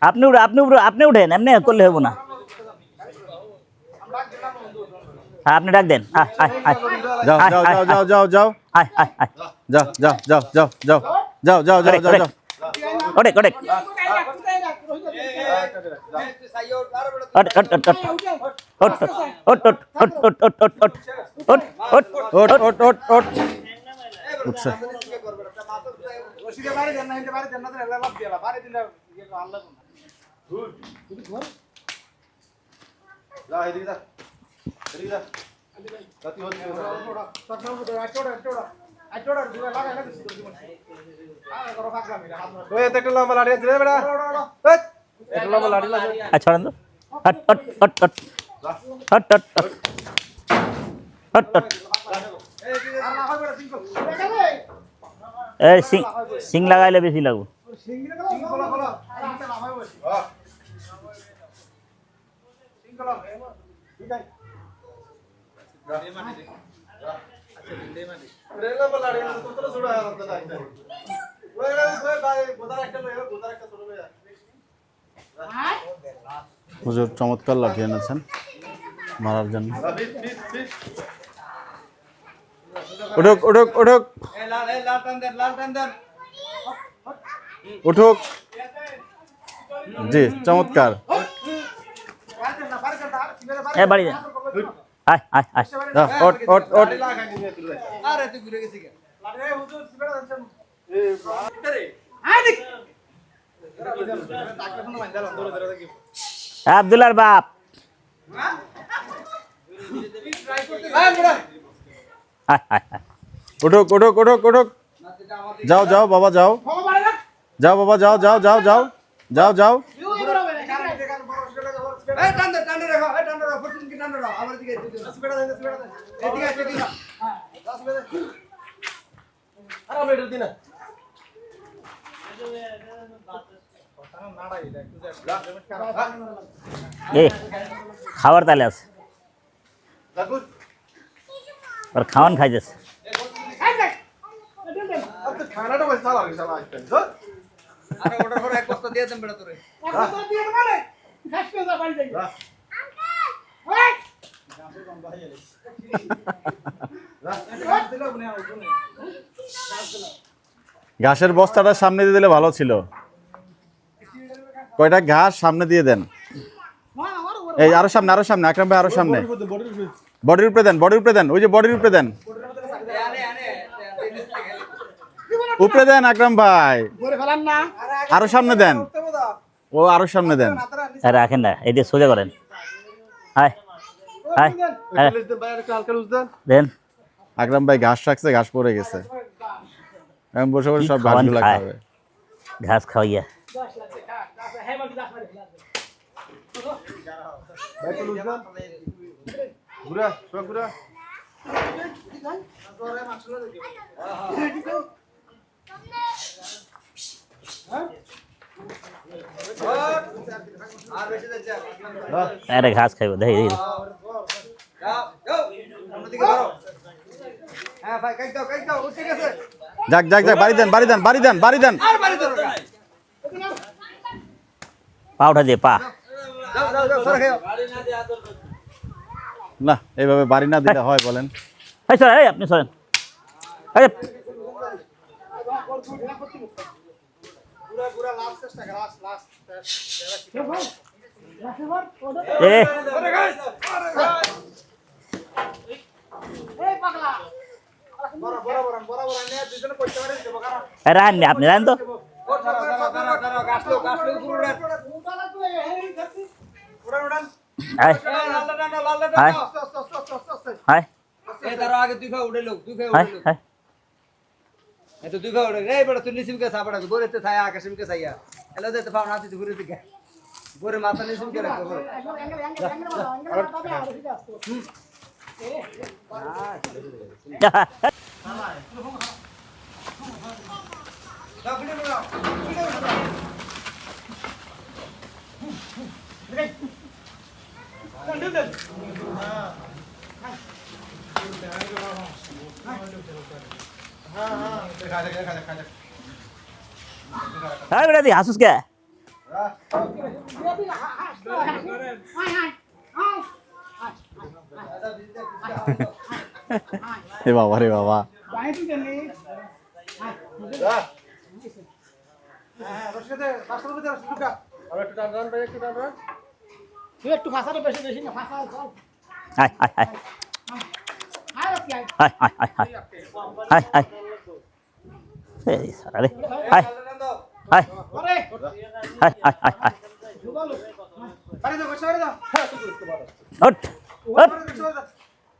[SPEAKER 1] আপনি উঠেন এমনি করলে হবো না হ্যাঁ আপনি ডাক দেন আয় আয় আয়
[SPEAKER 5] যাও যাও যাও যাও যাও যাও
[SPEAKER 1] আয় আয় আয়
[SPEAKER 5] যাও যাও যাও যাও যাও যাও যাও যাও যাও যাও
[SPEAKER 1] ওডেক ওডেক ওট ওট ওট ওট ওট ওট ওট ওট ওট ওট ওট ওট ওট
[SPEAKER 5] ওট ওট ওট ওট উঠছে
[SPEAKER 3] রশিদে বাড়ি দেন না, বাড়ি দেন না, এলা লাভ দিলা বাড়ি দিলে ইয়ে আল্লাহ
[SPEAKER 2] যা এদিকে যা এদিকে যা রাতি হচ্ছে ওই এত একটা লম্বা লাঠি আছে রে বেটা এই একটা লম্বা লাঠি লাগে
[SPEAKER 1] আয় ছড়ান তো hot hot hot hot hot hot hot hot hot এই সিং লাগাইলে বেশি লাগবে
[SPEAKER 2] রে লম্বা লাঠি আছে তো তোরা ছড়া আছে ডাক্তার ওই ওই ভাই গোদার একটা লই গোদার একটা ছোট লই
[SPEAKER 5] হুজুর চমৎকার লাঠি এনেছেন মারার জন্য উঠুক উঠুক উঠুক উঠুক জি চমৎকার
[SPEAKER 1] এ বাড়ি যা আয় আয় আয়
[SPEAKER 5] যা, ওঠ ওঠ ওঠ
[SPEAKER 3] আরে তুই ঘুরে গেছিস
[SPEAKER 1] আব্দুল্লাহর বাপ আয় আয় আয়
[SPEAKER 5] উঠুক উঠুক উঠুক উঠুক যাও যাও বাবা যাও যাও বাবা যাও যাও যাও যাও যাও যাও
[SPEAKER 3] এই টান্ডে রাখো এই টান্ডে রাখো ফটিন কি টান্ডে রাখো আমার দিকে স্পিডা দেন এদিকে এদিকে
[SPEAKER 2] আর আমি এটা দিনা
[SPEAKER 1] এ খাবার তালে আছে
[SPEAKER 2] দেখো
[SPEAKER 1] আর খাওয়ান খাইতেছে
[SPEAKER 2] আর তো খানাটা বসে চালা রে শালা আইতেন তো
[SPEAKER 3] আরে অর্ডার করে এক বস্তা দিয়ে দেন বেটা তোরে
[SPEAKER 5] ঘাসের বস্তাটা সামনে দিয়ে দিলে ভালো ছিল কয়টা ঘাস সামনে দিয়ে দেন এই আরো সামনে আকরাম ভাই আরো সামনে বডির উপরে দেন বডির উপরে দেন ওই যে বডির উপরে দেন উপরে দেন আকরাম ভাই আরো সামনে দেন ও আরো সামনে দেন
[SPEAKER 1] আর রাখেন না এই দিয়ে সোজা করেন আয় আয় আয়
[SPEAKER 2] লিস্ট বাইরে হালকা লুজ দেন
[SPEAKER 1] দেন
[SPEAKER 5] আকরাম ভাই ঘাস রাখছে ঘাস পড়ে গেছে এখন বসে বসে সব
[SPEAKER 1] খাওয়ান
[SPEAKER 5] ঘাসগুলো
[SPEAKER 1] খায়?
[SPEAKER 5] খাবে
[SPEAKER 1] ঘাস খাওয়াইয়া
[SPEAKER 2] বাইরে লুজ দেন ঘুরা সব ঘুরা
[SPEAKER 3] আর বেশি যাচ্ছে
[SPEAKER 1] আরে ঘাস খাইব দেখি দেখি
[SPEAKER 3] যাও যাও সামনের দিকে ধরো হ্যাঁ ভাই কাই দাও উঠে গেছে
[SPEAKER 5] যাক যাক যাক বাড়ি দেন বাড়ি দেন বাড়ি দেন বাড়ি দেন
[SPEAKER 3] আর বাড়ি ধরো
[SPEAKER 1] পা উঠা দিয়ে পা
[SPEAKER 3] যাও সরে খেও
[SPEAKER 5] না এইভাবে বাড়ি না দিলে হয় বলেন
[SPEAKER 1] এই সরেন এই আপনি সরেন এই
[SPEAKER 3] পুরা লাস্ট চেষ্টা কর লাস্ট
[SPEAKER 1] এ
[SPEAKER 3] বরাবর নে দুজনে করতে পারে দেব কারণ
[SPEAKER 1] রান নি আপনি রান তো
[SPEAKER 3] ধরো গাছলো পুরো উড়ান
[SPEAKER 1] আয়
[SPEAKER 3] লাল
[SPEAKER 1] আয় আয়
[SPEAKER 3] এই ধরো আগে দুই উড়ে লোক দুই
[SPEAKER 1] আয়
[SPEAKER 3] উড়ে লোক
[SPEAKER 1] আয়
[SPEAKER 3] এই তো দুই উড়ে রে বড় তুই নিসিম কে সাপড়া গোরেতে ছায়া আকাশে কে ছায়া এলো দে তো পাও না তুই ঘুরে দিকে গোরে মাথা নিসিম কে রাখো দাও ফিরে দাও
[SPEAKER 1] আয় বেটা দি হাসুস কে
[SPEAKER 5] এ বাবা রে বাবা
[SPEAKER 4] বাইরে তুই জানি
[SPEAKER 3] হ্যাঁ রশিদ রাস্তার ভিতরে রশিদ ঢুকা আর একটু টান টান ভাই একটু টান টান
[SPEAKER 4] তুই একটু ফাঁসাটা বেশি বেশি না ফাঁসা চল
[SPEAKER 1] আয় আয় আয়
[SPEAKER 4] আয় কি আয়
[SPEAKER 1] আয় আয় আয় আয় আয় আয় এই সারা রে আয় আয়
[SPEAKER 4] ওরে
[SPEAKER 1] আয় আয় আয় আয়
[SPEAKER 4] ঢুকালো
[SPEAKER 3] বাড়ি দাও বসে বাড়ি দাও হ্যাঁ তুই করতে পারো
[SPEAKER 1] ওঠ ওঠ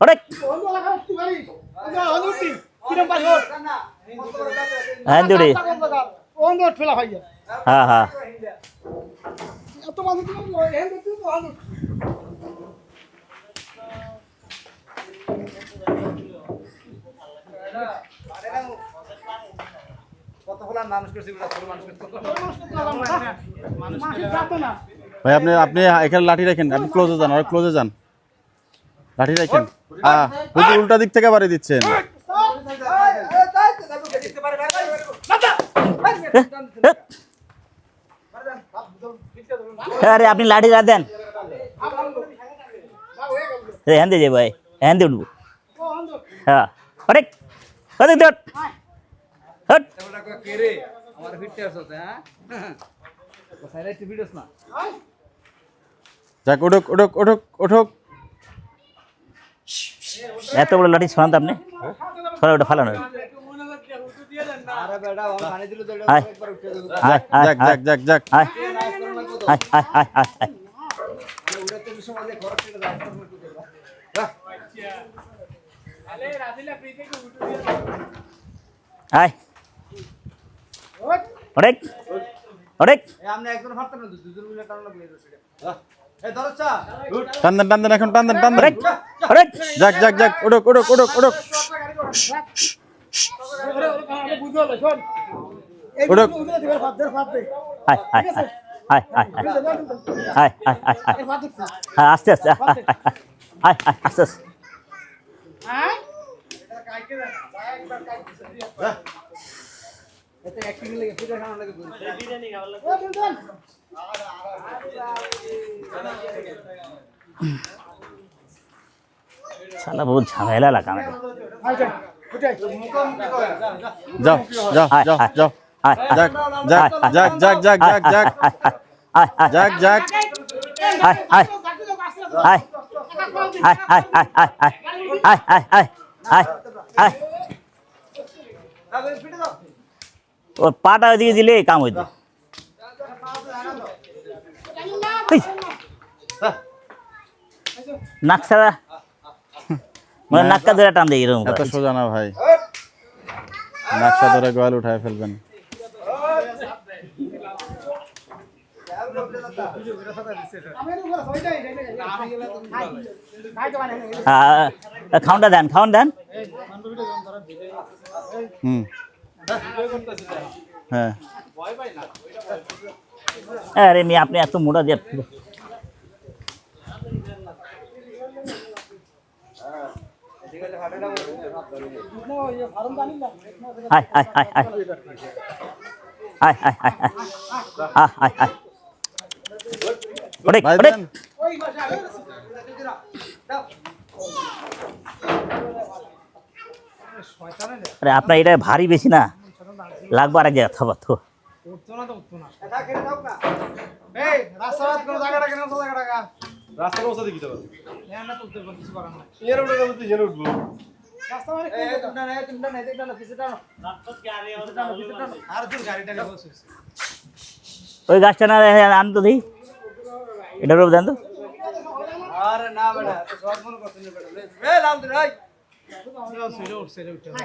[SPEAKER 1] ওরে
[SPEAKER 4] বন্ধু লাগা তুই গাড়ি অনুটি কিরম পারি ওঠ
[SPEAKER 1] হ্যাঁ দিদি
[SPEAKER 4] বন্ধু ফেলা ভাই
[SPEAKER 1] হ্যাঁ হ্যাঁ
[SPEAKER 4] এত মানুষ তুই এন্ড তুই তো অনু
[SPEAKER 3] কত হলা মানুষ করছিস বড় ছোট মানুষ করছিস
[SPEAKER 4] মানুষ যাবে না
[SPEAKER 5] ভাই আপনি আপনি এখানে লাঠি রাখেন, আপনি ক্লোজে যান, আর ক্লোজে যান, লাঠি রাখেন। হুজুর উল্টা দিক থেকে বাড়ি দিচ্ছেন।
[SPEAKER 1] আরে আপনি লাঠি রাখ দেন হ্যাঁ দিয়ে যাবো হ্যাঁ দিয়ে উঠবো হ্যাঁ আরে আরে দেখ হট
[SPEAKER 3] কে রে আমার ফিটতে আসছ হ্যাঁ কোথায় রে ভিডিওস না
[SPEAKER 5] যাক উঠুক উঠুক উঠুক উঠুক।
[SPEAKER 1] এত বড় লাঠি ছড়ান তো আপনি ছড়া ওটা ফালানো
[SPEAKER 3] আরে বেটা আমি পানি দিলে তো
[SPEAKER 1] আয়
[SPEAKER 3] একবার উঠে দেব
[SPEAKER 1] আয় আয়
[SPEAKER 5] যাক যাক যাক যাক
[SPEAKER 1] আয় আয় আয় আয় আয় আয়
[SPEAKER 3] উড়ে তো সময় যে খরচ করে দাও
[SPEAKER 4] আলে রাদিলা ফ্রিতে কো উঠু
[SPEAKER 1] আয় অনেক অনেক
[SPEAKER 3] এই আমরা একজন হাঁটতে না দুজন মিলে টান লাগবে সেটা এই ধরছা
[SPEAKER 5] টান দেন টান দেন, এখন টান দেন টান দেন।
[SPEAKER 1] অনেক অনেক
[SPEAKER 5] যাক যাক যাক উঠুক উঠুক উঠুক উঠুক
[SPEAKER 4] ওরে বুঝলো শোন এই
[SPEAKER 5] উঠুক।
[SPEAKER 4] বুঝলো দিবার ফাদের ফাদে
[SPEAKER 1] আয় আয় আয় আয় আয় আয় আয় আয় আয়
[SPEAKER 4] এর ফাদে
[SPEAKER 1] হ্যাঁ আস্তে আস্তে আয় আয় আয় আস্তে আস্তে
[SPEAKER 4] হ্যাঁ
[SPEAKER 3] কাইকে না একবার কাইকে এতে অ্যাক্টিং লাগে ফিরে খাওয়া লাগে বিরিয়ানি খাওয়া লাগে
[SPEAKER 4] ও বুঝলেন
[SPEAKER 1] শালা বহুত ঝামেলা লাগা আমাকে
[SPEAKER 4] আচ্ছা উঠাই
[SPEAKER 5] যাও যাও
[SPEAKER 1] আয়
[SPEAKER 5] যাও
[SPEAKER 1] আয়
[SPEAKER 5] যাও
[SPEAKER 1] আয়
[SPEAKER 5] যাক যাক যাক যাক যাক যাক যাক
[SPEAKER 1] আয় আয়
[SPEAKER 5] যাক যাক
[SPEAKER 1] আয় আয় আয় আয় আয় আয় আয় আয় আয় আয় আয় আয়
[SPEAKER 3] ফিরে দাও
[SPEAKER 1] ওর পাটা ওইদিকে দিলে কাম হইতো নাক ছাড়া মানে নাকটা ধরে টান দেয় এরকম
[SPEAKER 5] এত সোজা না ভাই, নাকশা ধরে গোয়াল উঠায় ফেলবেন।
[SPEAKER 1] খাউনটা দেন খাউন দেন
[SPEAKER 5] হুম হ্যাঁ
[SPEAKER 1] আরে মেয়ে আপনি এত মোটা দিয়ে
[SPEAKER 3] ঠিক আছে হাঁটাটা
[SPEAKER 1] আয় আয় আয় আয় আয় আয় আয় আয় আয় আয় অনেক
[SPEAKER 5] ভাই
[SPEAKER 1] অনেক
[SPEAKER 5] দেন।
[SPEAKER 1] আরে আপনার এটা ভারী বেশি না লাগবে আর এক জায়গা থাবা থো
[SPEAKER 4] উঠতো না তো উঠতো না
[SPEAKER 3] এটা কেটে দাও না এই রাস্তাঘাট কোন জায়গাটা কেন তো জায়গাটা
[SPEAKER 2] রাস্তার অবস্থা দেখি তো
[SPEAKER 4] ধ্যান না তুলতে পারবো কিছু করার নাই
[SPEAKER 2] এর উঠে যাবো তুই জেনে উঠবো
[SPEAKER 4] রাস্তা মানে
[SPEAKER 3] এই তুমি না দেখটা না পিছে টানো আর তোর গাড়িটাকে বসে
[SPEAKER 1] ওই গাছটা না আনতো দিই এটার উপর দেন তো
[SPEAKER 3] আরে না বেটা তো সব মনে করছিস বেটা এই লাল দিন এই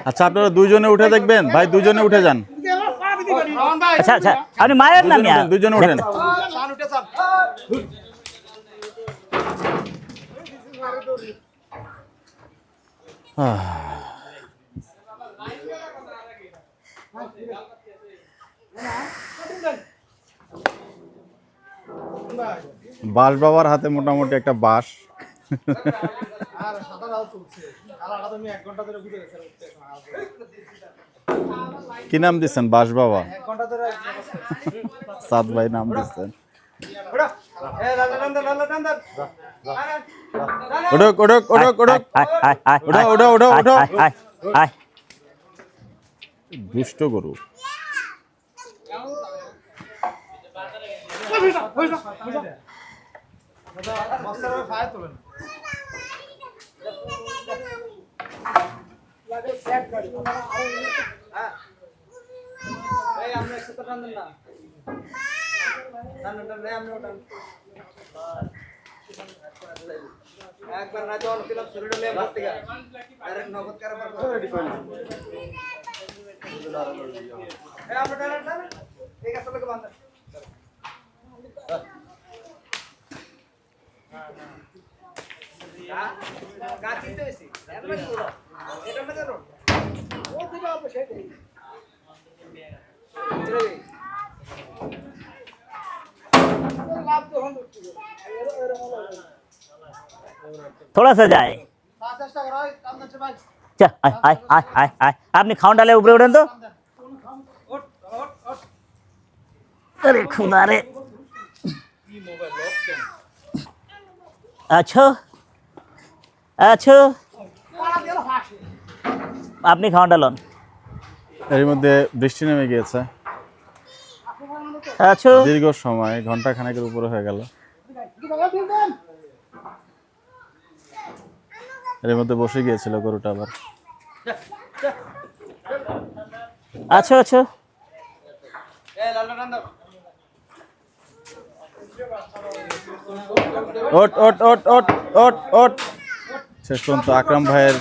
[SPEAKER 5] আচ্ছা আপনারা দুইজনে উঠে দেখবেন ভাই, দুইজনে উঠে যান,
[SPEAKER 1] আচ্ছা আচ্ছা আপনি মায়ের নাম
[SPEAKER 5] দুইজনে উঠেন।
[SPEAKER 3] চান উঠে চান
[SPEAKER 5] বাঁশ বাবার হাতে মোটামুটি একটা বাঁশ।
[SPEAKER 4] আর সাদা রাও তুলছে আলাদা তুমি 1 ঘন্টা ধরে ঘুরে গেছে উঠতে
[SPEAKER 5] কি নাম দিচ্ছেন? বাঁশ বাবা,
[SPEAKER 3] 1 ঘন্টা ধরে
[SPEAKER 5] সাদ ভাই নাম দিচ্ছেন।
[SPEAKER 3] ওড়া এই লাল টান দাও
[SPEAKER 5] উঠুক উঠুক উঠুক উঠুক উঠো উঠো উঠো উঠো
[SPEAKER 1] আয়
[SPEAKER 5] দুষ্ট গরু
[SPEAKER 3] বস্তার ফায়ার তোলেন
[SPEAKER 4] লাগে সেট করে
[SPEAKER 3] হ্যাঁ এই আমরা একসাথে টান দেন না টান টান রে আমরা টান একবার না জল কিলো শরীরে লে ভাত থেকে ডাইরেক্ট নগদ কারবার রেডি করে এই আমরা টান টান এই গাছ থেকে বাঁধা গাছ কিনতে হইছে এটা না জানো
[SPEAKER 4] ও দিবা আপনি সেটাই লাভ তো হন
[SPEAKER 1] थोड़ा सा जाए
[SPEAKER 3] চেষ্টা করো কাম দিচ্ছে ভাই
[SPEAKER 1] चा आय आय आय आय आय আপনি খাউন ডালে উপরে উঠেন তো
[SPEAKER 3] ওঠ ওঠ ওঠ
[SPEAKER 1] अरे खुदा रे আচ্ছা আচ্ছা
[SPEAKER 4] পাড়া গেল হাসে
[SPEAKER 1] আপনি খাউন ডালন
[SPEAKER 5] এর মধ্যে বৃষ্টি নেমে গিয়েছে
[SPEAKER 1] আচ্ছা
[SPEAKER 5] দীর্ঘ সময় ঘন্টা খানেকের উপরে হয়ে গেল
[SPEAKER 4] কি বাবা দিন দেন
[SPEAKER 5] এর মধ্যে বসে গিয়েছিল গরুটা আবার
[SPEAKER 1] আচ্ছা আচ্ছা
[SPEAKER 3] এই লালটা টান দাও
[SPEAKER 5] ওট ওট ওট ওট ওট ওট শেষ পর্যন্ত আকরাম ভাইয়ের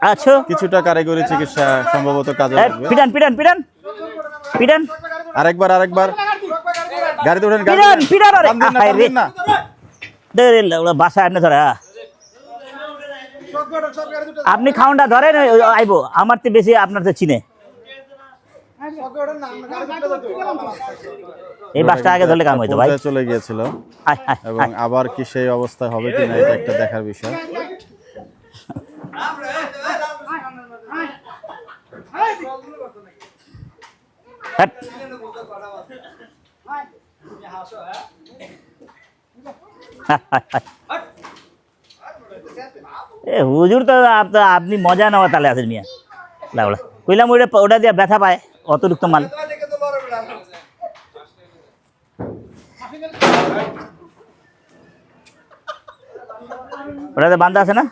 [SPEAKER 1] আচ্ছা
[SPEAKER 5] কিছুটা কারিগরি চিকিৎসা সম্ভবত কাজে
[SPEAKER 1] এই,
[SPEAKER 5] লাগবে
[SPEAKER 1] পিটান পিটান পিটান পিটান
[SPEAKER 5] আরেকবার আরেকবার গাড়িতে উঠেন
[SPEAKER 1] পিটান পিটান আরে
[SPEAKER 5] টান দিন না,
[SPEAKER 1] আয়
[SPEAKER 5] টান
[SPEAKER 1] রে
[SPEAKER 5] দিন না।
[SPEAKER 1] দেরে ওরা বাসা এনে ধরে
[SPEAKER 3] সব গাড়ি দুটো
[SPEAKER 1] আপনি খাউনটা ধরেন আইবো আমার তো বেশি আপনার তো চিনে
[SPEAKER 3] সব গাড়ি না গাড়ি দুটো
[SPEAKER 1] এই বাসটা আগে ধরলে কাম হইতো ভাই
[SPEAKER 5] পর্যায়ে চলে গিয়েছিল
[SPEAKER 1] আয় আয়
[SPEAKER 5] এবং আবার কি সেই অবস্থায় হবে কিনা এটা একটা দেখার বিষয়
[SPEAKER 1] হ্যাট। এ হুজুর তো আপনি মজা নেওয়া তালে আছেন মিয়া লাগলা কইলাম ওটা দিয়ে ব্যথা পায় অতিরিক্ত মাল
[SPEAKER 3] দেখে তো বড় বড়
[SPEAKER 1] ওটাতে বান্ধা আছে না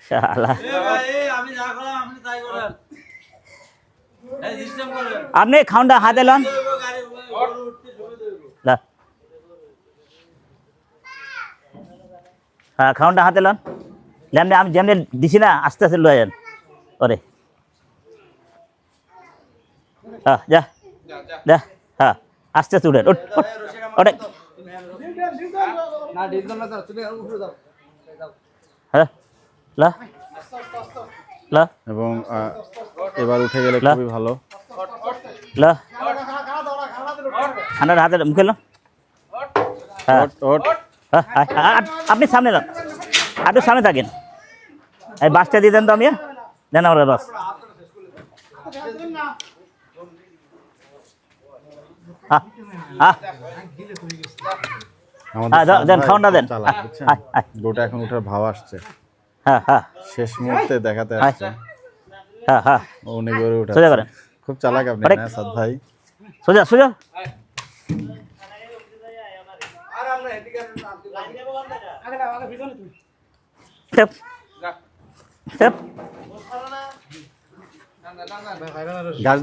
[SPEAKER 1] শালা আপনি খাউনটা হাতে লন লা। হ্যাঁ খাউনটা হাতে লন যেমনি আমি যেমনি দিছি না আস্তে আস্তে লয়ে যান ওরে হ্যাঁ যা যা হ্যাঁ আস্তে আস্তে উঠেন ওটে
[SPEAKER 3] না ডিল না দাও তুমি উপরে দাও
[SPEAKER 1] হ্যাঁ লা লা
[SPEAKER 5] এবং এবার উঠে গেলে
[SPEAKER 1] লা।
[SPEAKER 5] খুবই ভালো
[SPEAKER 1] লা
[SPEAKER 3] খাওয়া দাও খাওয়া দাও
[SPEAKER 1] ঠান্ডার হাতে মুখে লো হ্যাঁ
[SPEAKER 5] ওট ওট
[SPEAKER 1] হ্যাঁ, হ্যাঁ, হ্যাঁ, আপনি সামনে যান আপনি সামনে থাকেন এই বাসটা দিয়ে দেন তো আমি দেন আমার বাস
[SPEAKER 5] আমাদের
[SPEAKER 1] দেন, দেন,
[SPEAKER 5] ভাই
[SPEAKER 1] খাওয়ানটা দেন।
[SPEAKER 5] চালাক, বুঝছেন?
[SPEAKER 1] আয়, আয়।
[SPEAKER 5] গোটা এখন উঠার ভাব আসছে
[SPEAKER 1] হ্যাঁ হ্যাঁ
[SPEAKER 5] শেষ মুহূর্তে দেখাতে
[SPEAKER 1] আয়।
[SPEAKER 5] আসছে
[SPEAKER 1] হ্যাঁ হ্যাঁ
[SPEAKER 5] উনি গড়ে উঠে
[SPEAKER 1] সোজা করেন।
[SPEAKER 5] খুব চালাক আপনি
[SPEAKER 1] অনেক।
[SPEAKER 5] না সাদ ভাই
[SPEAKER 1] সোজা সোজা
[SPEAKER 3] আর আমরা এদিকে
[SPEAKER 4] আগে দাও আগে ভিতরে তুই
[SPEAKER 1] চেপ চেপ
[SPEAKER 5] গাছ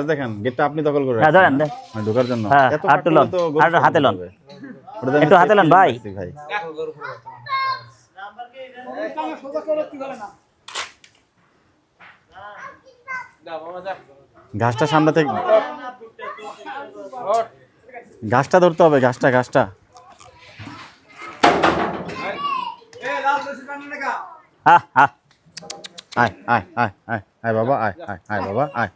[SPEAKER 5] দেখেন গেটটা আপনি দখল করে
[SPEAKER 1] হ্যাঁ
[SPEAKER 5] রাখছেন
[SPEAKER 1] ধরেন
[SPEAKER 5] না?
[SPEAKER 1] দেন
[SPEAKER 5] মানে ঢোকার জন্য
[SPEAKER 1] হ্যাঁ,
[SPEAKER 5] এত
[SPEAKER 1] হাতটা
[SPEAKER 5] ফাঁক
[SPEAKER 1] লন,
[SPEAKER 5] করলে তো গরু
[SPEAKER 1] হাতটা হাতে
[SPEAKER 5] সব
[SPEAKER 1] লন।
[SPEAKER 5] হবে। ওটা তো আমি
[SPEAKER 1] একটু হাতে লন,
[SPEAKER 5] safety
[SPEAKER 1] ভাই।
[SPEAKER 5] রাখছি, ভাই
[SPEAKER 4] টাকা সোজা করে কি করে না
[SPEAKER 5] ঘাসটা সামনে থেকে ঘাসটা ধরতে হবে ঘাসটা
[SPEAKER 3] এ লাল রশি টান না কা
[SPEAKER 1] হ্যাঁ হ্যাঁ
[SPEAKER 5] আয় বাবা আয় বাবা আয়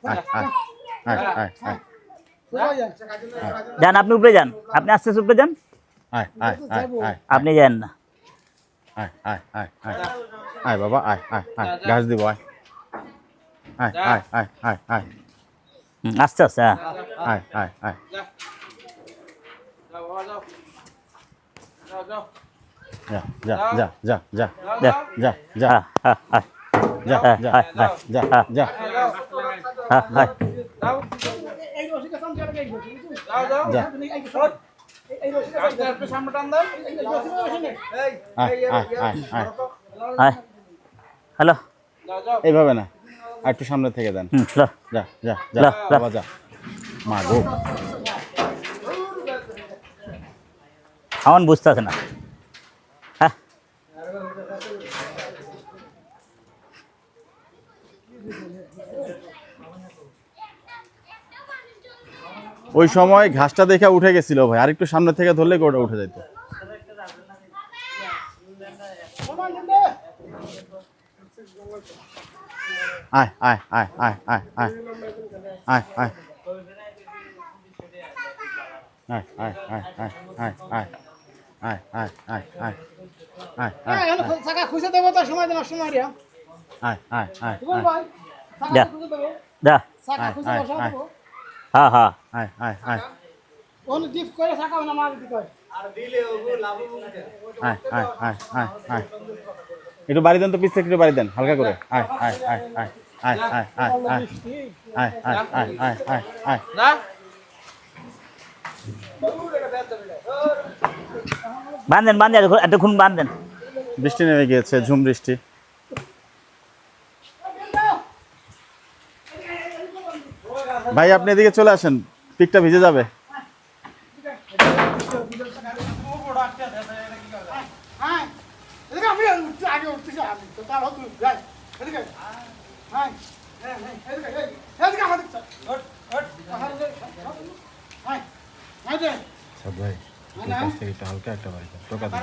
[SPEAKER 4] সোজা যায়
[SPEAKER 1] যান আপনি উপরে যান আপনি আস্তে আস্তে উপরে যান আপনি যান না
[SPEAKER 5] আয় বাবা আয় ঘাস দিব আয়
[SPEAKER 1] আস্তে আস্তে হ্যাঁ
[SPEAKER 5] আয়
[SPEAKER 3] যাও বাবা যাও
[SPEAKER 5] যা যা যা যা যা
[SPEAKER 1] যা
[SPEAKER 5] যা যা
[SPEAKER 1] হ্যাঁ হ্যাঁ
[SPEAKER 5] যা যা যা যা
[SPEAKER 1] হ্যাঁ হ্যাঁ
[SPEAKER 4] এই রশিটা টান দিয়ে এই রশি
[SPEAKER 5] যা
[SPEAKER 4] এই রশিটা একটু সামনে টান দাও এই রশি নেই
[SPEAKER 1] হ্যাঁ হ্যালো
[SPEAKER 5] এইভাবে না আর একটু সামনে থেকে দেন
[SPEAKER 1] ল
[SPEAKER 5] যা যা যা
[SPEAKER 1] লা, লা।
[SPEAKER 5] বাবা যা মা গো
[SPEAKER 1] আমার বুঝতেছে না হ্যাঁ
[SPEAKER 5] ওই সময় ঘাসটা দেখে উঠে গেছিল ভাই আর একটু সামনে থেকে ধরলে গোটা উঠে যেত
[SPEAKER 4] সমান দিলে
[SPEAKER 5] আয় আয় আয় আয় আয় আয় আয় আয় আয় আয় আয় আয় আয় আয় আয় আয় আয় আয়
[SPEAKER 4] হ্যাঁ
[SPEAKER 5] আয়
[SPEAKER 4] এখন চাকা খুঁজে দেবো তো সময় দেওয়ার সময় রিয়া
[SPEAKER 5] আয় আয় আয়
[SPEAKER 4] বল ভাই
[SPEAKER 1] যা।
[SPEAKER 4] চাকা খুঁজে দেবো
[SPEAKER 1] যা
[SPEAKER 4] চাকা খুঁজে বসা দেবো
[SPEAKER 1] হ্যাঁ হ্যাঁ
[SPEAKER 5] আয় আয় আয়
[SPEAKER 4] ওন ডিপ করে চাকা না মার দিতে কয়
[SPEAKER 5] আয় আয় আয় আয় আয় একটু বাড়ি দেন তো পিছনে একটু বাড়ি দেন হালকা করে আয় আয় আয় আয় আয় আয় আয় আয় আয় আয় আয় আয় আয় আয়
[SPEAKER 1] বান্ধেন বান্ধেন এতক্ষণ বান্ধেন
[SPEAKER 5] বৃষ্টি নেমে গিয়েছে ঝুম বৃষ্টি ভাই আপনি এদিকে চলে আসেন পিকটা ভিজে যাবে
[SPEAKER 4] হ্যাঁ এদিকে আমি আগে উঠতেছি আমি তো তার হতো যাই এদিকে হ্যাঁ হ্যাঁ এদিকে এদিকে আমাদের হ্যাঁ হ্যাঁ রে
[SPEAKER 5] ভাই থেকে একটু হালকা একটা বাড়ি টোকা দিন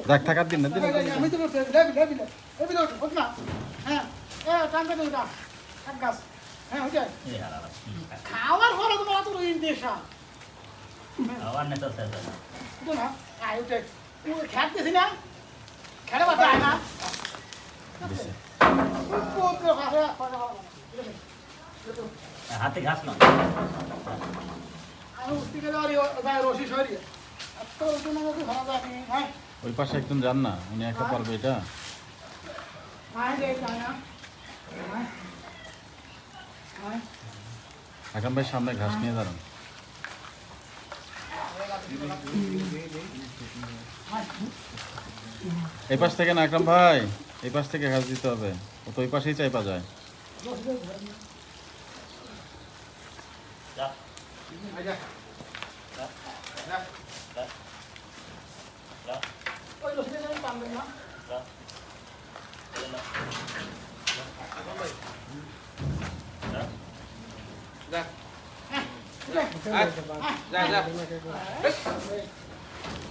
[SPEAKER 5] দেখ টাকার দিন না দিন
[SPEAKER 4] আমি তো লেবি হোক না হ্যাঁ এ টানতে দেই না এক গাছ হ্যাঁ ওইটা খাওয়ার পরে তোমার তো রইন দেশা
[SPEAKER 1] আমার নেতা স্যার
[SPEAKER 4] তো না আই ওইটা খেলতেছি না খেলে বাতা আয় না পুত্র কাছে
[SPEAKER 1] হাতে ঘাস না
[SPEAKER 4] আমি উঠতে গেলে আর রশি সরিয়ে এত ওজন আমাকে ভালো জানি হ্যাঁ
[SPEAKER 5] ওই পাশে একজন যান না উনি একা পারবে এটা
[SPEAKER 4] হ্যাঁ রে না হ্যাঁ হ্যাঁ
[SPEAKER 5] আকরাম ভাই সামনে ঘাস নিয়ে দাঁড়ান এই পাশ থেকে না আকরাম ভাই এই পাশ থেকে ঘাস দিতে হবে ও তো ওই পাশেই চাইপা যায়
[SPEAKER 4] ওই রশিটা আমি টানবেন না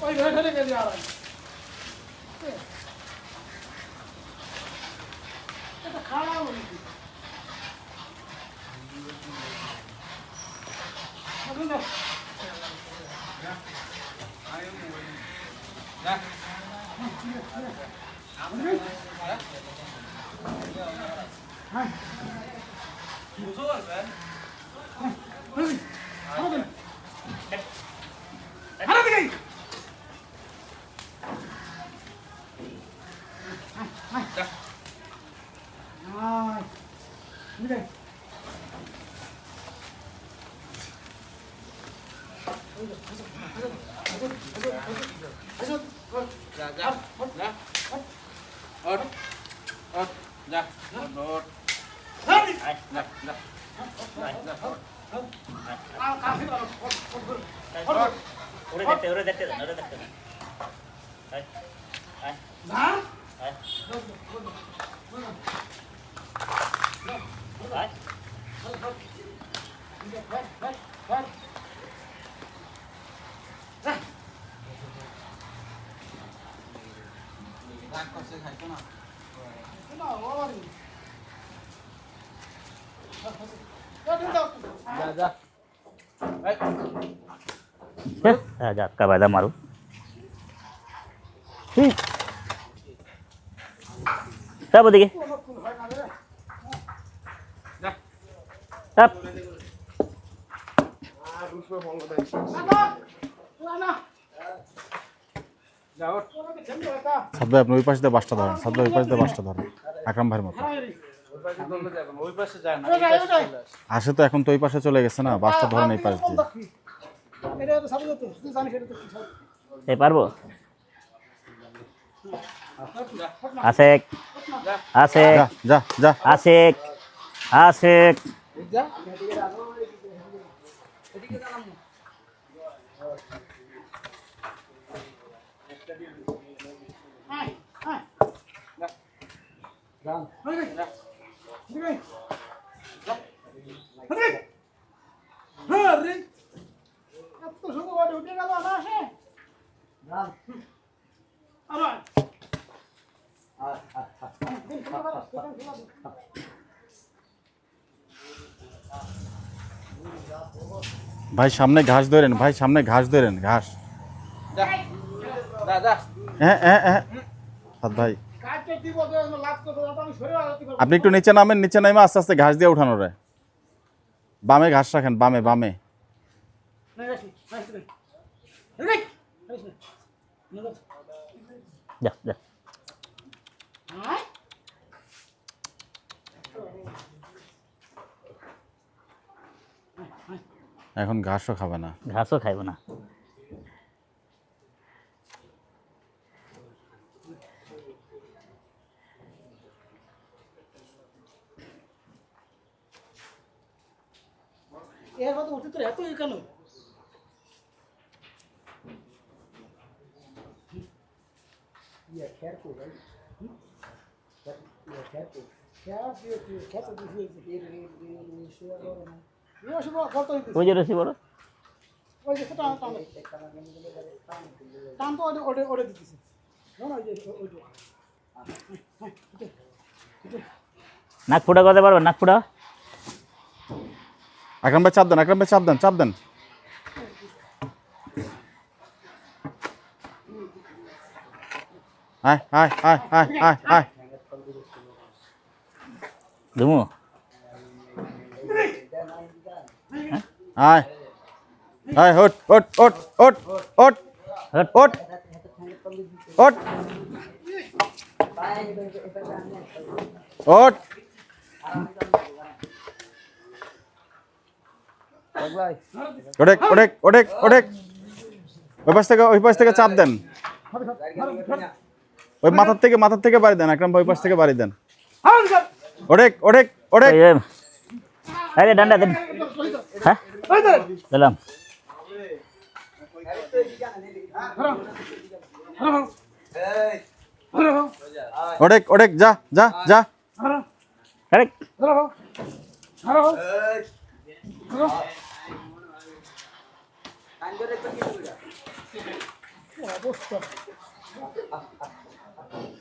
[SPEAKER 4] ওই ঘরে ঘরে গেলি আর এটা খাওয়া বলি
[SPEAKER 1] ওরে দেখতে দেন
[SPEAKER 4] না
[SPEAKER 1] ঝাটকা বায়দা মারু সব ওদিকে
[SPEAKER 4] না
[SPEAKER 5] সাদ ভাই আপনি ওই পাশে দিয়ে বাসটা ধরেন, সাদ ভাই ওই পাশে দিয়ে বাসটা ধরেন আকরাম ভাইয়ের মতো।
[SPEAKER 3] ওই পাশে যায় না,
[SPEAKER 4] ওটাই, ওটাই।
[SPEAKER 5] আসে তো এখন তো ওই পাশে চলে গেছে না, বাসটা ধরেন এই পাশ দিয়ে।
[SPEAKER 4] এটা তো সাথে যেতে তুই জানিস এটা তো কি সব।
[SPEAKER 1] এই পারবো? আশেক আশেক
[SPEAKER 5] যা যা যা
[SPEAKER 1] আশেক আশেক
[SPEAKER 3] যা
[SPEAKER 4] আয় আয়
[SPEAKER 3] যান
[SPEAKER 4] ওই রে দিবে রে হ্যাঁ রে এত শুধু ওটা উঠে গেল না আসে
[SPEAKER 3] যান
[SPEAKER 4] আবার
[SPEAKER 5] ভাই সামনে ঘাস ধরেন, ভাই সামনে ঘাস ধরেন, ঘাস।
[SPEAKER 3] যা যা যা
[SPEAKER 5] হ্যাঁ হ্যাঁ হ্যাঁ সাদ ভাই
[SPEAKER 4] কাটতে দিব তো লাভ করতে আমি সরে আলাতে করব
[SPEAKER 5] আপনি একটু নিচে নামেন, নিচে নামে আস্তে আস্তে ঘাস দিয়ে উঠানো রে। বামে ঘাস রাখেন, বামে বামে।
[SPEAKER 4] না আসি আসি রে
[SPEAKER 1] যা যা
[SPEAKER 4] আয়
[SPEAKER 5] এখন ঘাসও খাবে না।
[SPEAKER 1] ঘাসও খাইব না।
[SPEAKER 4] এর মতো উঠতে তো এত কেন
[SPEAKER 3] ইয়া খের কো ভাই ইয়া খের কো
[SPEAKER 4] খেয়া দিয়ে খেতে দিয়ে
[SPEAKER 3] এই শুয়া করে না
[SPEAKER 4] ইয়ে শুভ কত হইতে
[SPEAKER 1] ওই যে রসি বড়
[SPEAKER 4] ওই যে টান টান টান তো ওড়ে ওড়ে দিতেছে না ওই যে ওইটা
[SPEAKER 1] নাক ফুটা করতে পারবেন? নাক ফুটা
[SPEAKER 5] আকরাম ভাই চাপ দেন, আকরাম ভাই চাপ দেন, চাপ দেন। আয় আয় আয় আয় আয় আয়
[SPEAKER 1] ধুমু
[SPEAKER 5] আয় আয় ওঠ ওঠ ওঠ ওঠ ওঠ
[SPEAKER 1] হট।
[SPEAKER 5] ওঠ ওঠ ওঠ।
[SPEAKER 3] ভাই
[SPEAKER 5] ওডেক ওডেক ওডেক ওডেক। ওই পাশ থেকে চাপ দেন, ওই মাথার থেকে বাড়ি দেন। আকরাম ভাই ওই পাশ থেকে বাড়ি দেন। ওডেক ওডেক ওডেক।
[SPEAKER 1] এই যে, এই যে ডান্ডা দেন। হ্যাঁ দিলাম।
[SPEAKER 5] ওডেক ওডেক যা যা যা।
[SPEAKER 1] আরে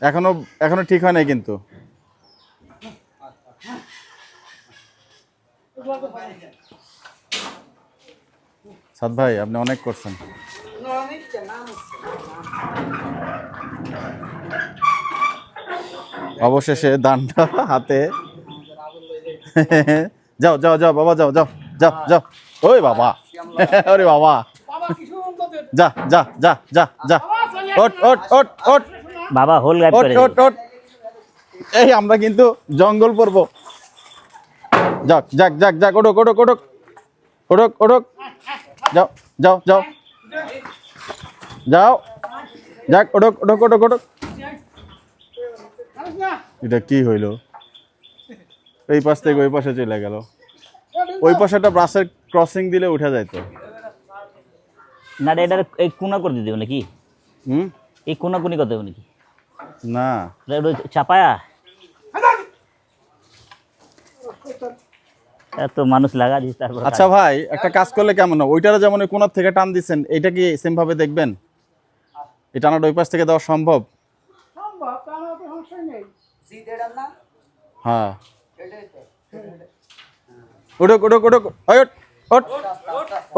[SPEAKER 5] এখনো এখনো ঠিক হয় নাই কিন্তু। সাদ ভাই আপনি অনেক করছেন। অবশেষে দানটা হাতে। যাও যাও যাও বাবা, যাও যাও যাও যাও। ওই বাবা, ওরে বাবা,
[SPEAKER 4] বাবা কি সুন্দর দে
[SPEAKER 5] যা যা যা যা যা। ওঠ ওঠ ওঠ ওঠ
[SPEAKER 1] বাবা হোল গাইড
[SPEAKER 5] ওঠ
[SPEAKER 1] করে
[SPEAKER 5] ওঠ ওঠ। এই আমরা কিন্তু জঙ্গল পড়ব। যাক যাক যাক যাক, ওঠক ওঠক ওঠক ওঠক ওঠক। যাও যাও যাও যাও। যাক ওঠক ওঠক ওঠক ওঠক।
[SPEAKER 4] জানিস না
[SPEAKER 5] এটা কি হইল? এই পাশ থেকে ওই পাশে চলে গেল। ওই পাশে একটা ব্রাশের ক্রসিং দিলে উঠে যাইতো।
[SPEAKER 1] না এটা এই কোনা করে দিতে হবে নাকি?
[SPEAKER 5] হুম
[SPEAKER 1] এই কোনাকুনি করতে হবে নাকি?
[SPEAKER 5] না
[SPEAKER 1] এটা চাপায়া এত মানুষ লাগা দিস তারপর।
[SPEAKER 5] আচ্ছা ভাই, একটা কাজ করলে কেমন হয়? ওইটারা যেমন ওই কোনার থেকে টান দিচ্ছেন, এটা কি সেম ভাবে দেখবেন? এই টানাটা ওই পাশ থেকে দেওয়া সম্ভব?
[SPEAKER 4] সম্ভব তা আমার তো সমস্যা নেই
[SPEAKER 3] জি দেড় না
[SPEAKER 5] হ্যাঁ
[SPEAKER 3] এটাই তো
[SPEAKER 5] ওঠক ওঠক ওঠক। ওই ওঠ ওঠ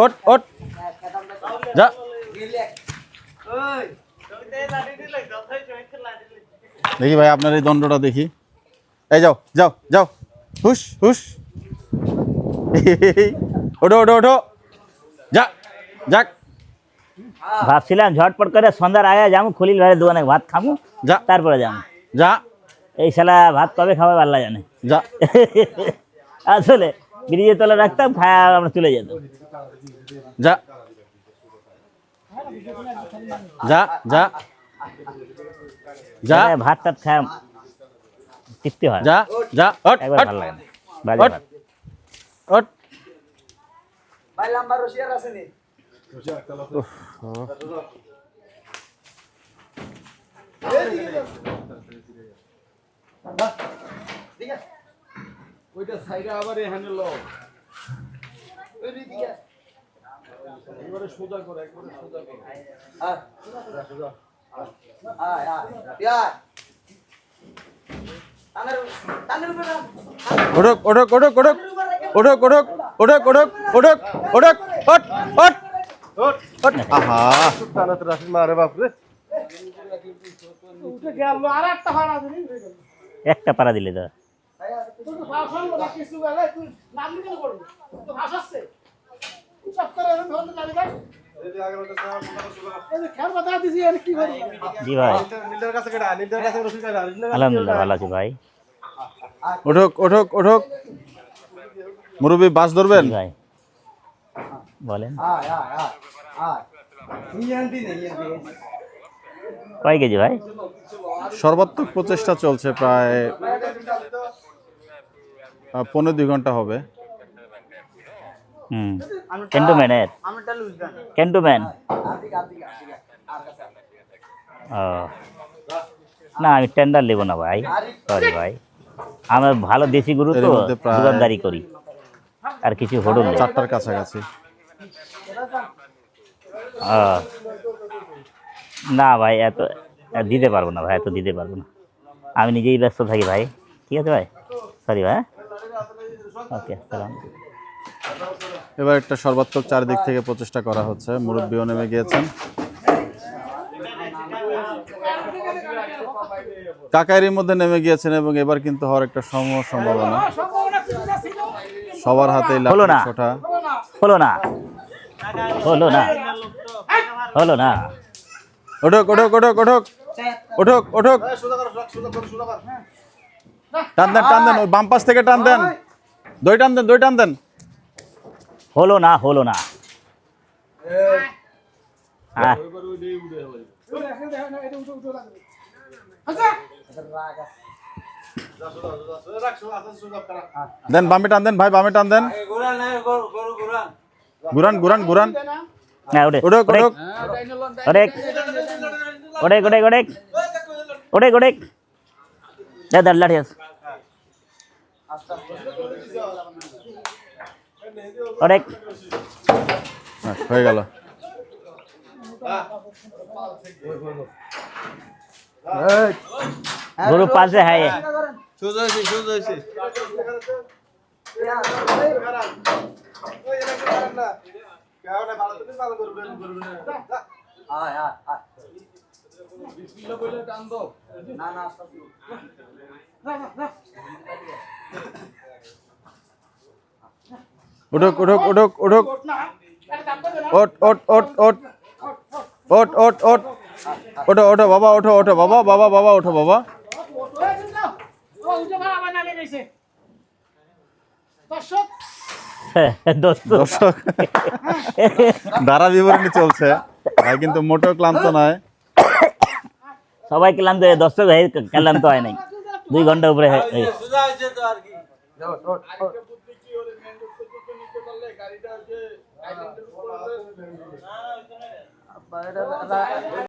[SPEAKER 5] ওঠ ওঠ। যা
[SPEAKER 3] রিল্যাক্স ওই
[SPEAKER 5] দেখি ভাই আপনার এই দণ্ডটা দেখি। এই যাও যাও যাও, হুশ হুশ। ওঠো ওঠো ওঠো। যা যাক
[SPEAKER 1] ভাবছিলাম ঝটপট করে সন্ধ্যার আগে যাবো খলিল ভাইয়ের দোকানে ভাত খাবো
[SPEAKER 5] যা
[SPEAKER 1] তারপরে যাবো।
[SPEAKER 5] যা
[SPEAKER 1] এই শালা ভাত কবে খাবে আল্লাহ জানে।
[SPEAKER 5] যা
[SPEAKER 1] আসলে ব্রিজের তলে রাখতাম খায়া আমরা চলে যেতাম।
[SPEAKER 5] যা যা যা যা
[SPEAKER 1] এখানে ভাত টাত খায় তৃপ্তি হয়,
[SPEAKER 5] যা যা ওঠ
[SPEAKER 1] একবার
[SPEAKER 5] ওঠ
[SPEAKER 1] ভালো লাগে না বাজে
[SPEAKER 5] ওঠ
[SPEAKER 1] ভাত।
[SPEAKER 5] ওঠ
[SPEAKER 3] ভাই লাম্বা রশিয়ার আছে নি
[SPEAKER 2] ওইটা সাইডে আবার এখানে লো
[SPEAKER 3] ওই দিকে
[SPEAKER 2] একবারে সোজা করে একবারে সোজা করে
[SPEAKER 3] আয় আয় আয় ইয়ার টানের উপরে নাম।
[SPEAKER 5] ওঠক ওঠক ওঠক ওঠক ওঠক ওঠক ওঠক ওঠক ওঠক ওঠক ওঠ ওঠ ওঠ আহা
[SPEAKER 2] টানা তো রাখি মারে বাপ রে
[SPEAKER 4] উঠে গেল আর একটা ভাড়া দিলি উঠে গেল।
[SPEAKER 1] একটা পাড়া দিলে তো
[SPEAKER 4] তুই তো ভাষা বলা কিছু বলে তুই নাম কেন করবি তো ভাষাচ্ছে সব করে ধরতে লাগি ভাই
[SPEAKER 2] এই যে আগে ওটা সারা সোজা
[SPEAKER 4] এই যে খেয়াল কথা দিছি আর কি করবি
[SPEAKER 1] জি ভাই
[SPEAKER 2] নীলটার কাছে কেডা নীলটার কাছে রশি কাটা নীলটার কাছে
[SPEAKER 1] আলহামদুলিল্লাহ ভালো আছি ভাই।
[SPEAKER 5] ওঠক ওঠক ওঠক মুরব্বী বাস ধরবেন
[SPEAKER 1] জি ভাই বলেন
[SPEAKER 3] আয় আয় আয় আয় ইয়ান্তি নেই ইয়ান্তি
[SPEAKER 1] কয় কেজি ভাই?
[SPEAKER 5] সর্বাত্মক প্রচেষ্টা চলছে প্রায় 15-2 ঘন্টা হবে।
[SPEAKER 1] ক্যান্টনমেন্টের
[SPEAKER 3] আমারটা লুজ গান
[SPEAKER 1] ক্যান্টনমেন্ট।
[SPEAKER 3] আদিক আদিক আদিক আর কাছে
[SPEAKER 1] ও না আমি টেন্ডার নেব না ভাই, সরি ভাই। আমরা ভালো দেশি গরু
[SPEAKER 5] এর
[SPEAKER 1] তো
[SPEAKER 5] মধ্যে প্রায়
[SPEAKER 1] দোকানদারি করি আর কিছু হোটেল নেই।
[SPEAKER 5] 4টার কাছাকাছি।
[SPEAKER 1] ও, না ভাই এত দিতে পারবো না ভাই, এত দিতে পারবো না, আমি নিজেই ব্যস্ত থাকি ভাই। ঠিক আছে ভাই, সরি ভাই। ওকে সালাম।
[SPEAKER 5] এবার একটা সর্বাত্মক চারিদিক থেকে প্রচেষ্টা করা হচ্ছে। মুরব্বীও নেমে গিয়েছেন, কাকাইয়ের মধ্যে নেমে গিয়েছেন এবং এবার কিন্তু হওয়ার একটা সম্ভাবনা।
[SPEAKER 4] সম্ভাবনা কিছুটা ছিল
[SPEAKER 5] সবার হাতেই
[SPEAKER 1] হলো না।
[SPEAKER 5] লাঠি ছোটা।
[SPEAKER 1] হলো না, হলো না, হলো না।
[SPEAKER 5] ওঠক ওঠক ওঠক ওঠক ওঠক ওঠক
[SPEAKER 2] সোজা কর সোজা কর সোজা কর
[SPEAKER 5] টান দেন টান দেন, ওই বাম পাশ থেকে টান দেন, দই টান দেন, দই টান দেন।
[SPEAKER 1] হলো না, হলো না। আহ,
[SPEAKER 4] এটা উঠে উঠে লাগবে আচ্ছা
[SPEAKER 3] রাগ আছে
[SPEAKER 2] যা সোজা সোজা সোজা রাখ সোজা আছে সোজা করা
[SPEAKER 5] দেন বামে টান দেন ভাই, বামে টান দেন। ঘুরান ঘুরান ঘুরান।
[SPEAKER 1] না ওঠে
[SPEAKER 5] ওঠক ওঠক
[SPEAKER 1] ওঠে ওঠে ওঠে ওঠে ওঠে ওঠে দাদা লাঠি আছে ওঠে।
[SPEAKER 5] হ্যাঁ, হয়ে গেল।
[SPEAKER 1] গরু পাশে হ্যাঁ
[SPEAKER 3] সোজা হইছে সোজা হইছে
[SPEAKER 2] ওই এটা কি করেন না কেওটা ভালো তুমি ভালো করবেন করবেন
[SPEAKER 3] আয় আয় আয়
[SPEAKER 2] বিসমিল্লাহ বলে টান দাও
[SPEAKER 3] না না আস্তে
[SPEAKER 5] ওঠক ওঠক ওঠক ওঠক
[SPEAKER 4] না এটা দাববে না
[SPEAKER 5] ওঠ ওঠ ওঠ ওঠ ওঠ ওঠ ওঠ ওঠো ওঠো বাবা, ওঠো ওঠো বাবা, বাবা বাবা ওঠো বাবা।
[SPEAKER 4] ওঠো হয়েছে না ও উঠে ভাড়া আবার নামে গেছে দর্শক
[SPEAKER 1] দোস্ত
[SPEAKER 5] দর্শক ধারা বিবরণী চলছে, ভাই কিন্তু মোটেও ক্লান্ত নয়।
[SPEAKER 1] সবাই ক্লান্ত হয়ে দর্শক হয়ে ক্লান্ত হয় নাই, 2 ঘন্টা উপরে হয়েছে।
[SPEAKER 3] যাও টোট
[SPEAKER 2] বুদ্ধি কি ওরে মেন রোড থেকে নিতে পারলে গাড়িটা যে আইল্যান্ডের উপর
[SPEAKER 3] টোট